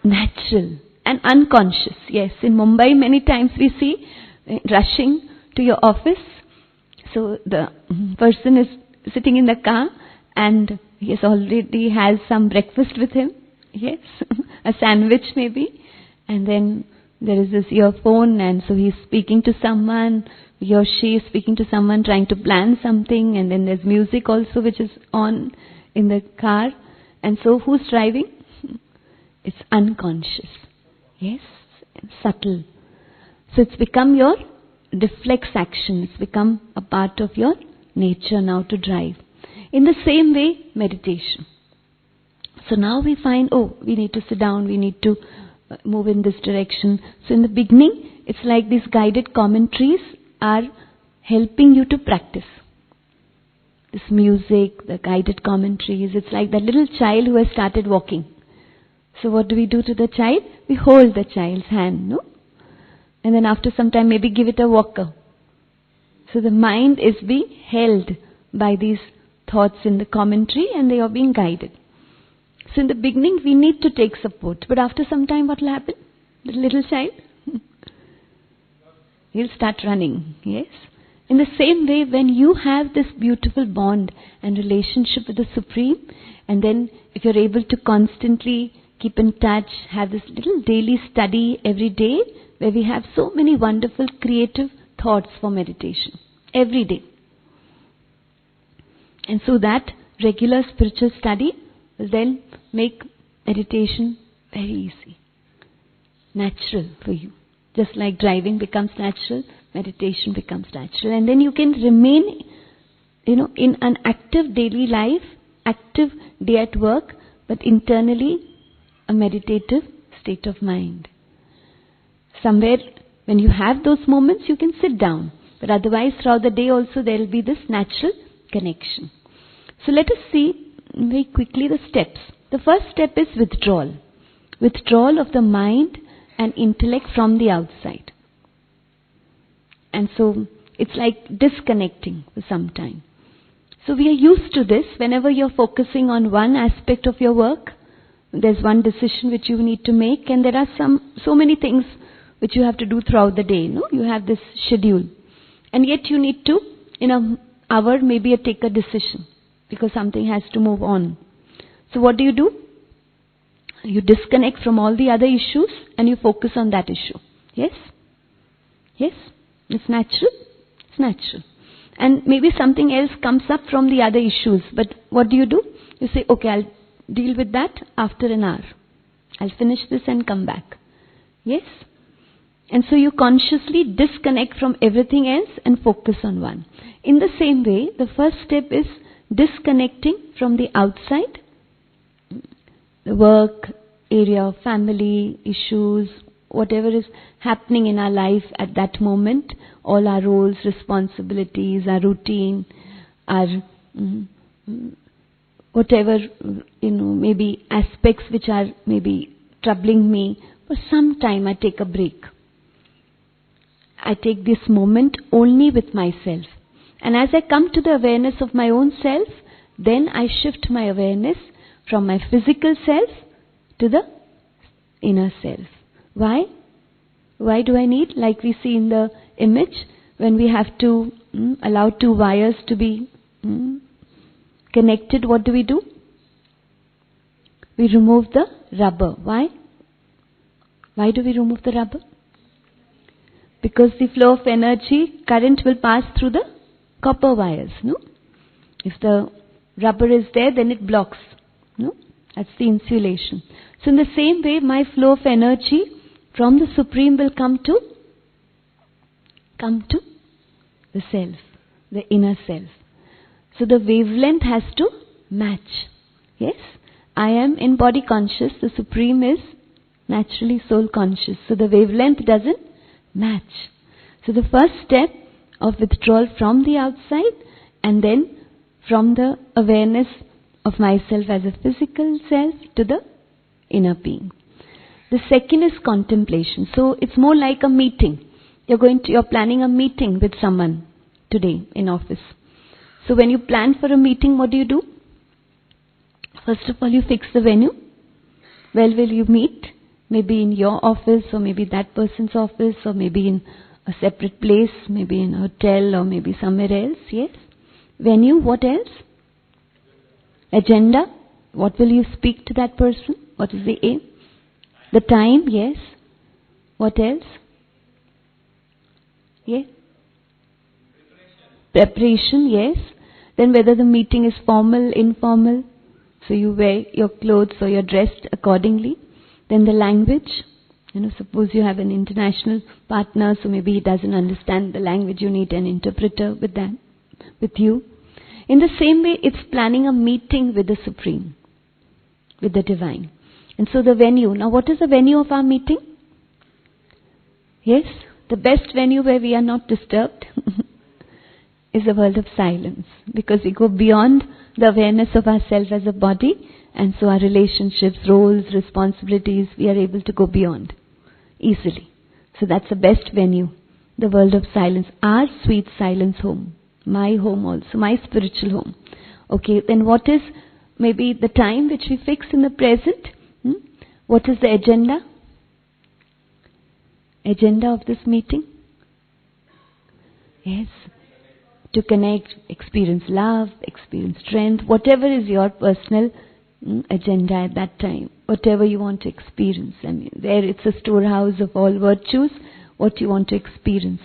natural and unconscious. Yes, in Mumbai many times we see rushing to your office. So the person is sitting in the car and he already has some breakfast with him. Yes, a sandwich maybe. And then there is this earphone and so he's speaking to someone. He or she is speaking to someone trying to plan something. And then there's music also which is on in the car. And so who's driving? It's unconscious. Yes, subtle. So it's become your reflex action. It's become a part of your nature now to drive. In the same way, meditation. So now we find, we need to sit down, we need to move in this direction. So in the beginning, it's like these guided commentaries are helping you to practice. This music, the guided commentaries, it's like that little child who has started walking. So what do we do to the child? We hold the child's hand, no? And then after some time maybe give it a walker. So the mind is being held by these thoughts in the commentary and they are being guided. So in the beginning we need to take support. But after some time what will happen? The little child? He'll start running, yes? In the same way, when you have this beautiful bond and relationship with the Supreme, and then if you're able to constantly keep in touch, have this little daily study every day, where we have so many wonderful creative thoughts for meditation, every day. And so that regular spiritual study will then make meditation very easy, natural for you. Just like driving becomes natural, meditation becomes natural. And then you can remain, in an active daily life, active day at work, but internally a meditative state of mind. Somewhere when you have those moments, you can sit down. But otherwise throughout the day also there will be this natural connection. So let us see very quickly the steps. The first step is withdrawal. Withdrawal of the mind and intellect from the outside. And so it's like disconnecting for some time. So we are used to this. Whenever you're focusing on one aspect of your work, there's one decision which you need to make, and there are so many things which you have to do throughout the day. No, you have this schedule, and yet you need to, in an hour, maybe take a decision because something has to move on. So what do? You disconnect from all the other issues and you focus on that issue. Yes? Yes? It's natural? It's natural. And maybe something else comes up from the other issues. But what do? You say, okay, I'll deal with that after an hour. I'll finish this and come back. Yes? And so you consciously disconnect from everything else and focus on one. In the same way, the first step is disconnecting from the outside, the work area, family issues, whatever is happening in our life at that moment, all our roles, responsibilities, our routine, our whatever, maybe aspects which are maybe troubling me. For some time I take a break. I take this moment only with myself. And as I come to the awareness of my own self, then I shift my awareness from my physical self to the inner self. Why? Why do I need, like we see in the image, when we have to allow two wires to be connected, what do? We remove the rubber. Why? Why do we remove the rubber? Because the flow of energy, current will pass through the copper wires, no? If the rubber is there, then it blocks, no? That's the insulation. So in the same way, my flow of energy from the Supreme will come to the self, the inner self. So the wavelength has to match. Yes? I am in body conscious, the Supreme is naturally soul conscious. So the wavelength doesn't match. So the first step of withdrawal from the outside, and then from the awareness of myself as a physical self to the inner being. The second is contemplation. So it's more like a meeting. You're planning a meeting with someone today in office. So when you plan for a meeting, what do? First of all, you fix the venue. Where will you meet? Maybe in your office, or maybe that person's office, or maybe in a separate place, maybe in a hotel, or maybe somewhere else. Yes? Venue, what else? Agenda. What will you speak to that person? What is the aim? The time, yes. What else? Yes? Preparation, yes. Then whether the meeting is formal, informal. So you wear your clothes or you're dressed accordingly. Then the language. Suppose you have an international partner, so maybe he doesn't understand the language. You need an interpreter with you. In the same way, it's planning a meeting with the Supreme, with the Divine. And so the venue. Now what is the venue of our meeting? Yes, the best venue where we are not disturbed is the world of silence. Because we go beyond the awareness of ourselves as a body, and so our relationships, roles, responsibilities, we are able to go beyond easily. So that's the best venue, the world of silence, our sweet silence home, my home also, my spiritual home. Okay, then what is maybe the time which we fix in the present? What is the agenda? Agenda of this meeting? Yes, to connect, experience love, experience strength, whatever is your personal agenda at that time, whatever you want to experience. There it's a storehouse of all virtues, what you want to experience.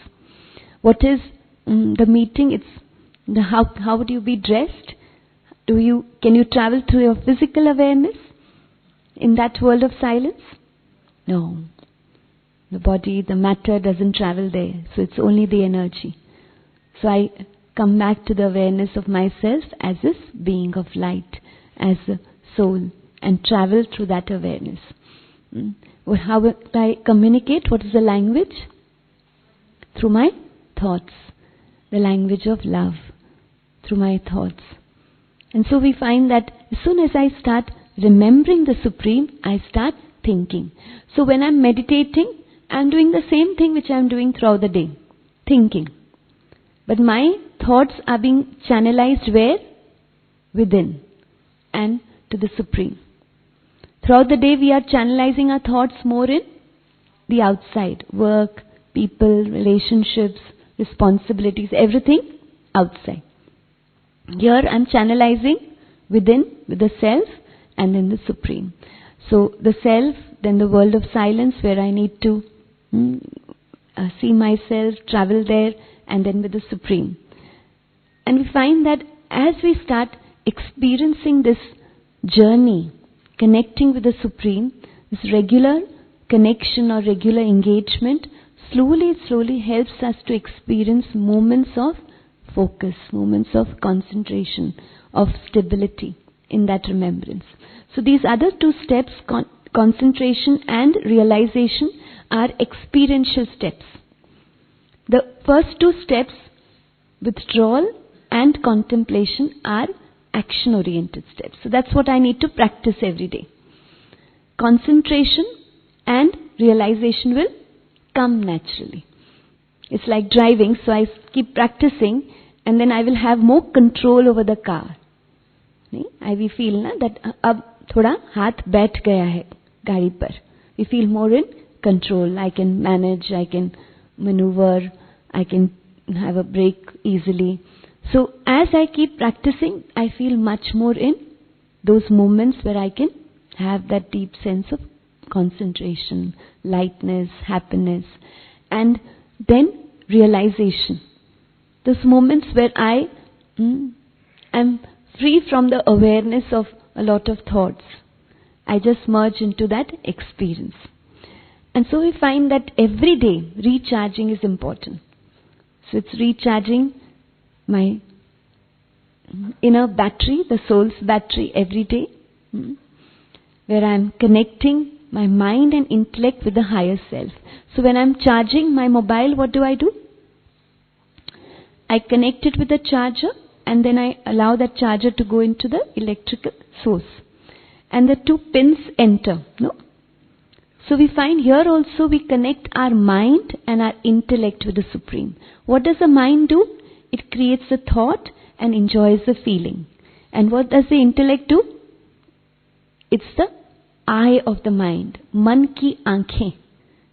What is the meeting? It's how would you be dressed? Can you travel through your physical awareness in that world of silence? No. The body, the matter doesn't travel there. So it's only the energy. So I come back to the awareness of myself as this being of light, as a soul, and travel through that awareness. How will I communicate? What is the language? Through my thoughts. The language of love. Through my thoughts. And so we find that as soon as I start remembering the Supreme, I start thinking. So when I'm meditating, I'm doing the same thing which I'm doing throughout the day. Thinking. But my thoughts are being channelized where? Within. And to the Supreme. Throughout the day we are channelizing our thoughts more in the outside. Work, people, relationships, responsibilities, everything outside. Here I'm channelizing within, with the self, and then the Supreme. So the self, then the world of silence where I need to see myself, travel there, and then with the Supreme. And we find that as we start experiencing this journey, connecting with the Supreme, this regular connection or regular engagement slowly helps us to experience moments of focus, moments of concentration, of stability in that remembrance. So these other two steps, concentration and realization, are experiential steps. The first two steps, withdrawal and contemplation are action-oriented steps. So that's what I need to practice every day. Concentration and realization will come naturally. It's like driving, so I keep practicing and then I will have more control over the car. I will feel that अब थोड़ा हाथ बैठ गया है गाड़ी पर. We feel more in control. I can manage, I can maneuver, I can have a break easily. So as I keep practicing, I feel much more in those moments where I can have that deep sense of concentration, lightness, happiness, and then realization. Those moments where I am free from the awareness of a lot of thoughts. I just merge into that experience. And so we find that every day recharging is important. So it's recharging my inner battery, the soul's battery every day, where I'm connecting my mind and intellect with the higher self. So when I'm charging my mobile, what do? I connect it with the charger and then I allow that charger to go into the electrical source. And the 2 pins enter. No? So we find here also we connect our mind and our intellect with the Supreme. What does the mind do? It creates a thought and enjoys the feeling. And what does the intellect do? It's the eye of the mind. Man ki aankhein.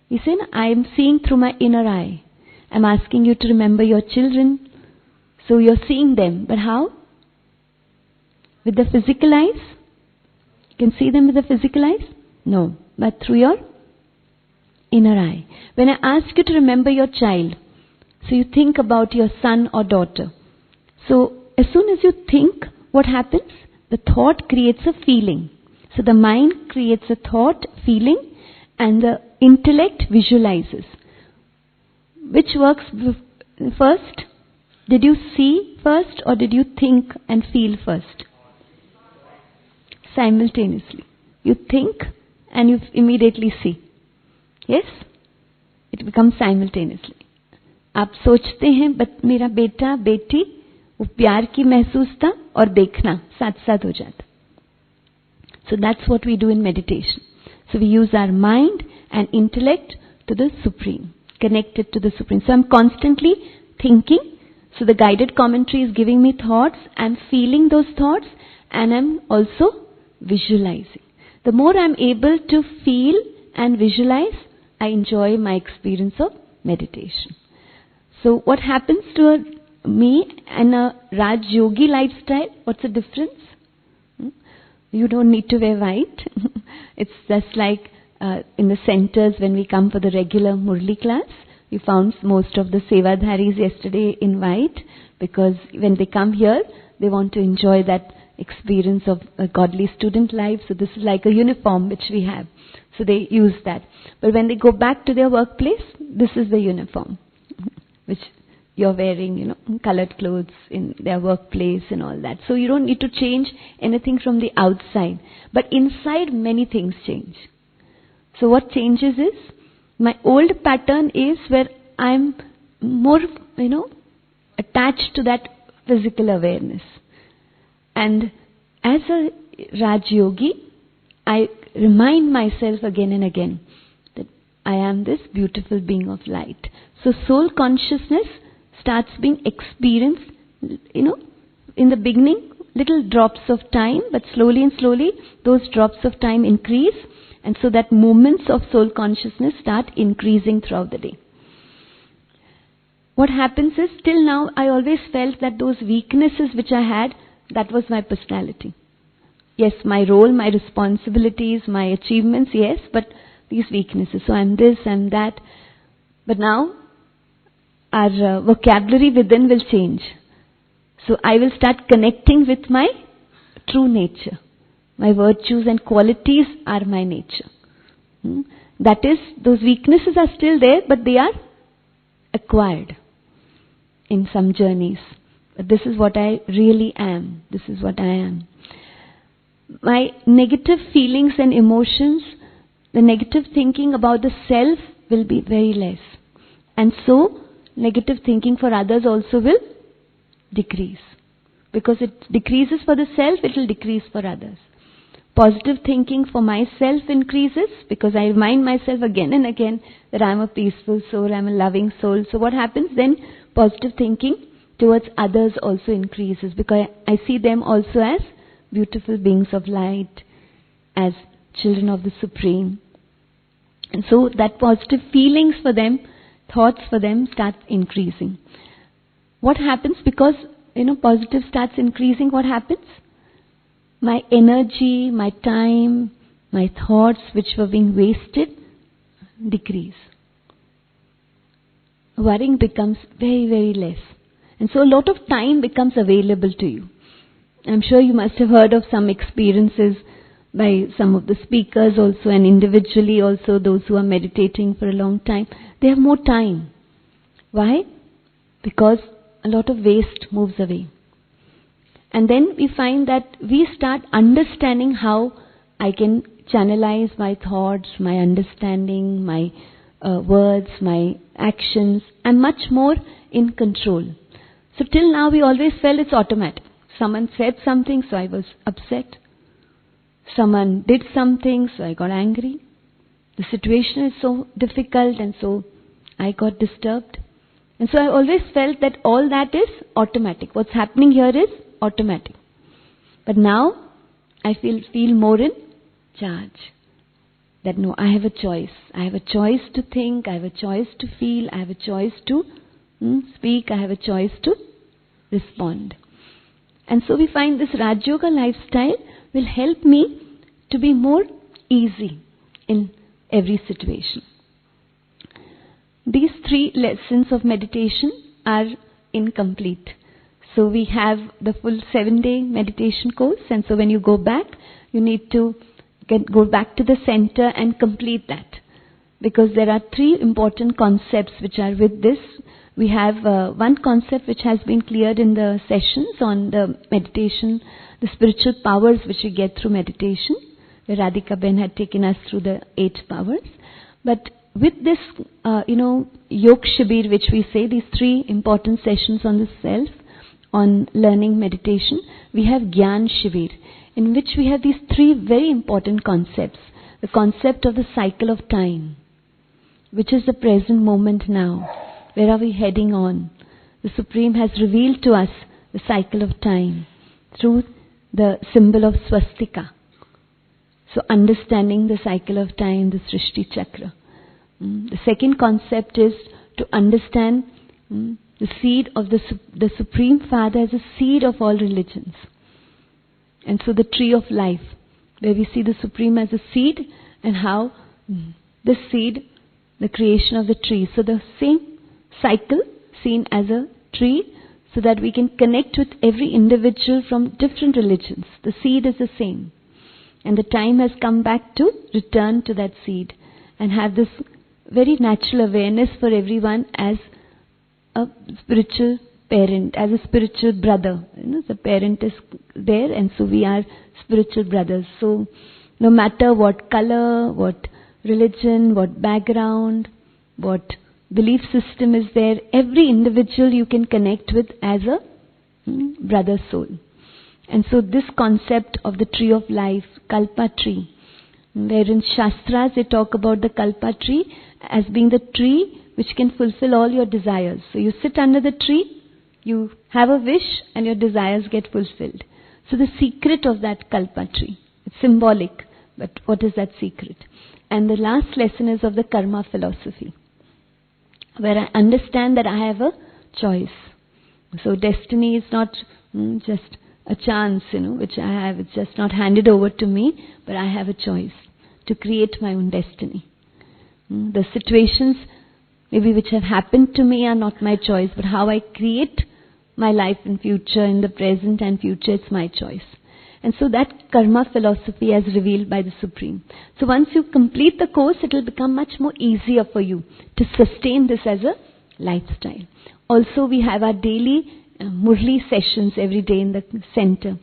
You say, I am seeing through my inner eye. I'm asking you to remember your children. So you're seeing them. But how? With the physical eyes? You can see them with the physical eyes? No. But through your inner eye. When I ask you to remember your child, so you think about your son or daughter. So as soon as you think, what happens? The thought creates a feeling. So the mind creates a thought, feeling, and the intellect visualizes. Which works first? Did you see first or did you think and feel first? Simultaneously. You think and you immediately see. Yes? It becomes simultaneously. आप सोचते हैं but मेरा बेटा बेटी वो प्यार की महसूसता और देखना साथ साथ हो जाता. So that's what we do in meditation. So we use our mind and intellect to the Supreme, connected to the Supreme. So I'm constantly thinking. So the guided commentary is giving me thoughts. I'm feeling those thoughts and I'm also visualizing. The more I'm able to feel and visualize, I enjoy my experience of meditation. So what happens to me and a Rajyogi lifestyle? What's the difference? You don't need to wear white. It's just like in the centers when we come for the regular Murli class. We found most of the Sevadharis yesterday in white because when they come here, they want to enjoy that experience of a godly student life. So this is like a uniform which we have. So they use that. But when they go back to their workplace, this is the uniform which you're wearing, colored clothes in their workplace and all that. So you don't need to change anything from the outside. But inside, many things change. So what changes is, my old pattern is where I'm more, attached to that physical awareness. And as a Rajyogi, I remind myself again and again that I am this beautiful being of light. So soul consciousness starts being experienced, in the beginning, little drops of time, but slowly and slowly those drops of time increase, and so that moments of soul consciousness start increasing throughout the day. What happens is, till now I always felt that those weaknesses which I had, that was my personality. Yes, my role, my responsibilities, my achievements, yes, but these weaknesses. So I'm this, I'm that. But now, our vocabulary within will change. So I will start connecting with my true nature. My virtues and qualities are my nature. That is, those weaknesses are still there, but they are acquired in some journeys. But this is what I really am. This is what I am. My negative feelings and emotions, the negative thinking about the self will be very less. And so, negative thinking for others also will decrease. Because it decreases for the self, it will decrease for others. Positive thinking for myself increases because I remind myself again and again that I am a peaceful soul, I am a loving soul. So what happens then? Positive thinking towards others also increases because I see them also as beautiful beings of light, as children of the Supreme. And so that positive feelings for them, thoughts for them start increasing. What happens? Because positive starts increasing, what happens? My energy, my time, my thoughts which were being wasted decrease. Worrying becomes very, very less. And so a lot of time becomes available to you. I'm sure you must have heard of some experiences by some of the speakers also, and individually also those who are meditating for a long time. They have more time. Why? Because a lot of waste moves away. And then we find that we start understanding how I can channelize my thoughts, my understanding, my words, my actions. I'm much more in control. So till now we always felt it's automatic. Someone said something, so I was upset. Someone did something, so I got angry. The situation is so difficult and so I got disturbed. And so I always felt that all that is automatic. What's happening here is automatic. But now I feel more in charge. That no, I have a choice. I have a choice to think, I have a choice to feel, I have a choice to speak, I have a choice to respond. And so we find this Rajyoga lifestyle will help me to be more easy in every situation. These 3 lessons of meditation are incomplete. So we have the full 7-day meditation course, and so when you go back, you need to go back to the center and complete that. Because there are 3 important concepts which are with this. We have one concept which has been cleared in the sessions on the meditation, the spiritual powers which we get through meditation, where Radhika Ben had taken us through the 8 powers. But with this, Yog Shibir, which we say, these 3 important sessions on the self, on learning meditation, we have Gyan Shibir, in which we have these 3 very important concepts. The concept of the cycle of time, which is the present moment now. Where are we heading on? The Supreme has revealed to us the cycle of time through the symbol of swastika. So understanding the cycle of time, the Srishti Chakra. The second concept is to understand the seed of the Supreme Father as a seed of all religions. And so the tree of life, where we see the Supreme as a seed and how this seed, the creation of the tree. So the same cycle seen as a tree so that we can connect with every individual from different religions. The seed is the same. And the time has come back to return to that seed and have this very natural awareness for everyone as a spiritual parent, as a spiritual brother. The parent is there and so we are spiritual brothers. So no matter what color, what religion, what background, what belief system is there, every individual you can connect with as a brother soul. And so this concept of the tree of life, Kalpa tree, where in Shastras they talk about the Kalpa tree as being the tree which can fulfill all your desires. So you sit under the tree, you have a wish and your desires get fulfilled. So the secret of that Kalpa tree, it's symbolic, but what is that secret? And the last lesson is of the karma philosophy, where I understand that I have a choice. So destiny is not just a chance, which I have. It's just not handed over to me, but I have a choice to create my own destiny. The situations maybe which have happened to me are not my choice, but how I create my life in future, in the present and future, it's my choice. And so that karma philosophy is revealed by the Supreme. So once you complete the course, it will become much more easier for you to sustain this as a lifestyle. Also, we have our daily Murli sessions every day in the center.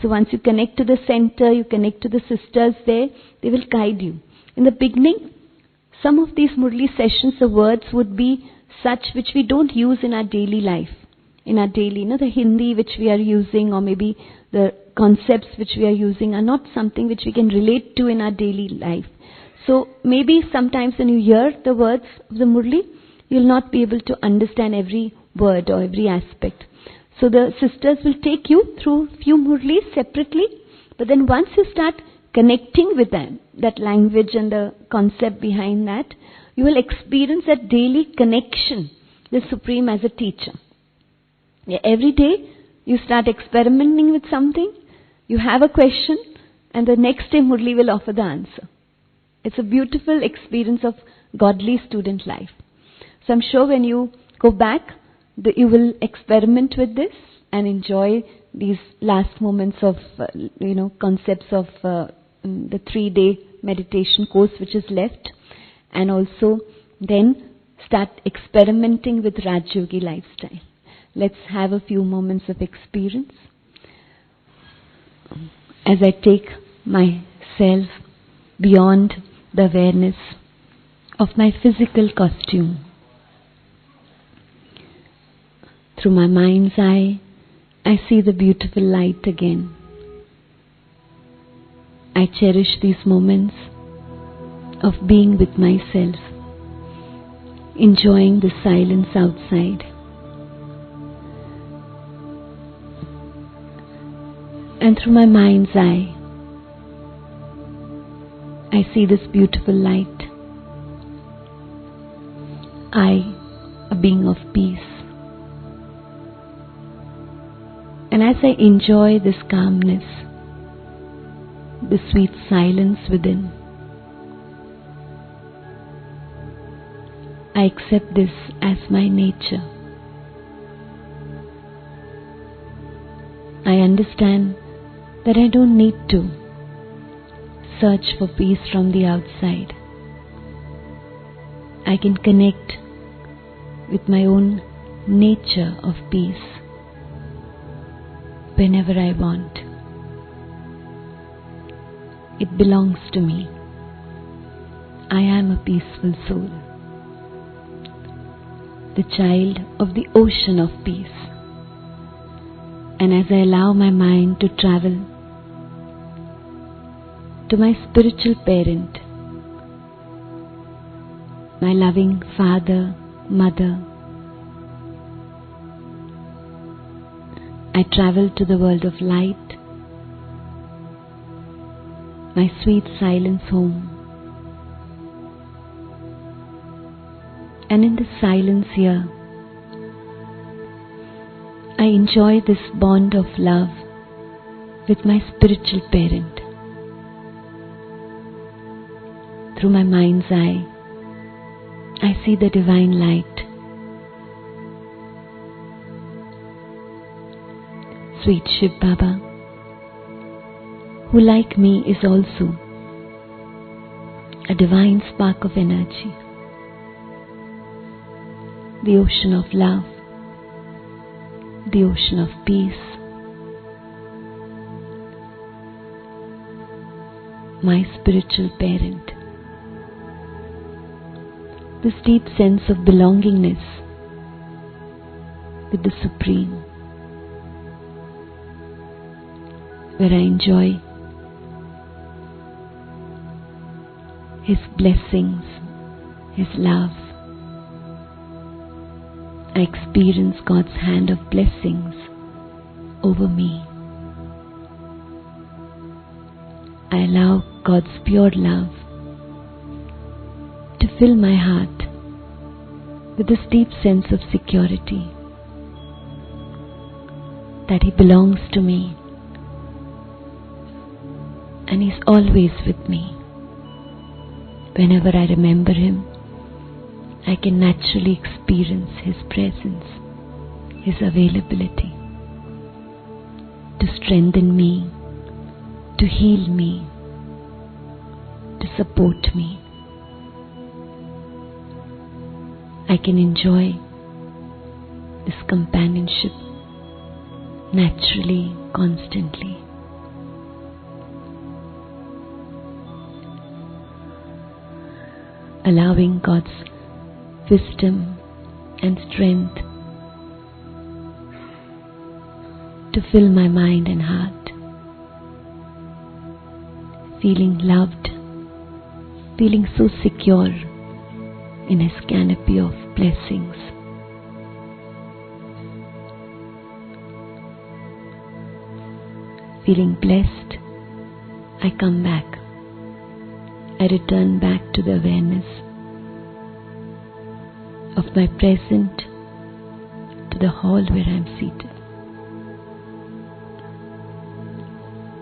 So once you connect to the center, you connect to the sisters there, they will guide you. In the beginning, some of these Murli sessions, the words would be such which we don't use in our daily life. in our daily, the Hindi which we are using, or maybe the concepts which we are using, are not something which we can relate to in our daily life. So maybe sometimes when you hear the words of the Murli, you will not be able to understand every word or every aspect. So the sisters will take you through few Murlis separately, but then once you start connecting with them, that language and the concept behind that, you will experience that daily connection with Supreme as a teacher. Every day you start experimenting with something, you have a question, and the next day Murli will offer the answer. It's a beautiful experience of godly student life. So I'm sure when you go back, you will experiment with this and enjoy these last moments of, concepts of the 3-day meditation course which is left, and also then start experimenting with Rajyogi lifestyle. Let's have a few moments of experience. As I take myself beyond the awareness of my physical costume, through my mind's eye, I see the beautiful light again. I cherish these moments of being with myself, enjoying the silence outside. And through my mind's eye, I see this beautiful light. I, a being of peace. And as I enjoy this calmness, the sweet silence within, I accept this as my nature. I understand that I don't need to search for peace from the outside. I can connect with my own nature of peace whenever I want. It belongs to me. I am a peaceful soul, the child of the ocean of peace. And as I allow my mind to travel to my spiritual parent, my loving father, mother, I travel to the world of light, my sweet silence home. And in the silence here, I enjoy this bond of love with my spiritual parent. Through my mind's eye, I see the divine light. Sweet Shiv Baba, who like me is also a divine spark of energy, the ocean of love, the ocean of peace, my spiritual parent. This deep sense of belongingness with the Supreme, where I enjoy His blessings, His love. I experience God's hand of blessings over me. I allow God's pure love to fill my heart with this deep sense of security that He belongs to me and He's always with me. Whenever I remember Him, I can naturally experience His presence, His availability to strengthen me, to heal me, to support me. I can enjoy this companionship naturally, constantly. Allowing God's wisdom and strength to fill my mind and heart. Feeling loved, feeling so secure in His canopy of blessings. Feeling blessed, I come back. I return back to the awareness of my present, to the hall where I am seated.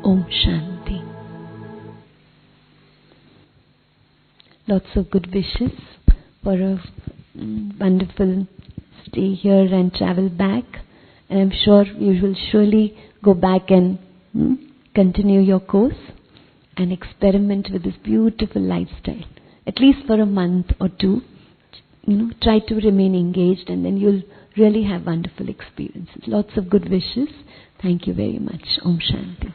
Om Shanti. Lots of good wishes for a wonderful stay here and travel back. And I'm sure you will surely go back and continue your course and experiment with this beautiful lifestyle. At least for a month or two, try to remain engaged, and then you'll really have wonderful experiences. Lots of good wishes. Thank you very much. Om Shanti.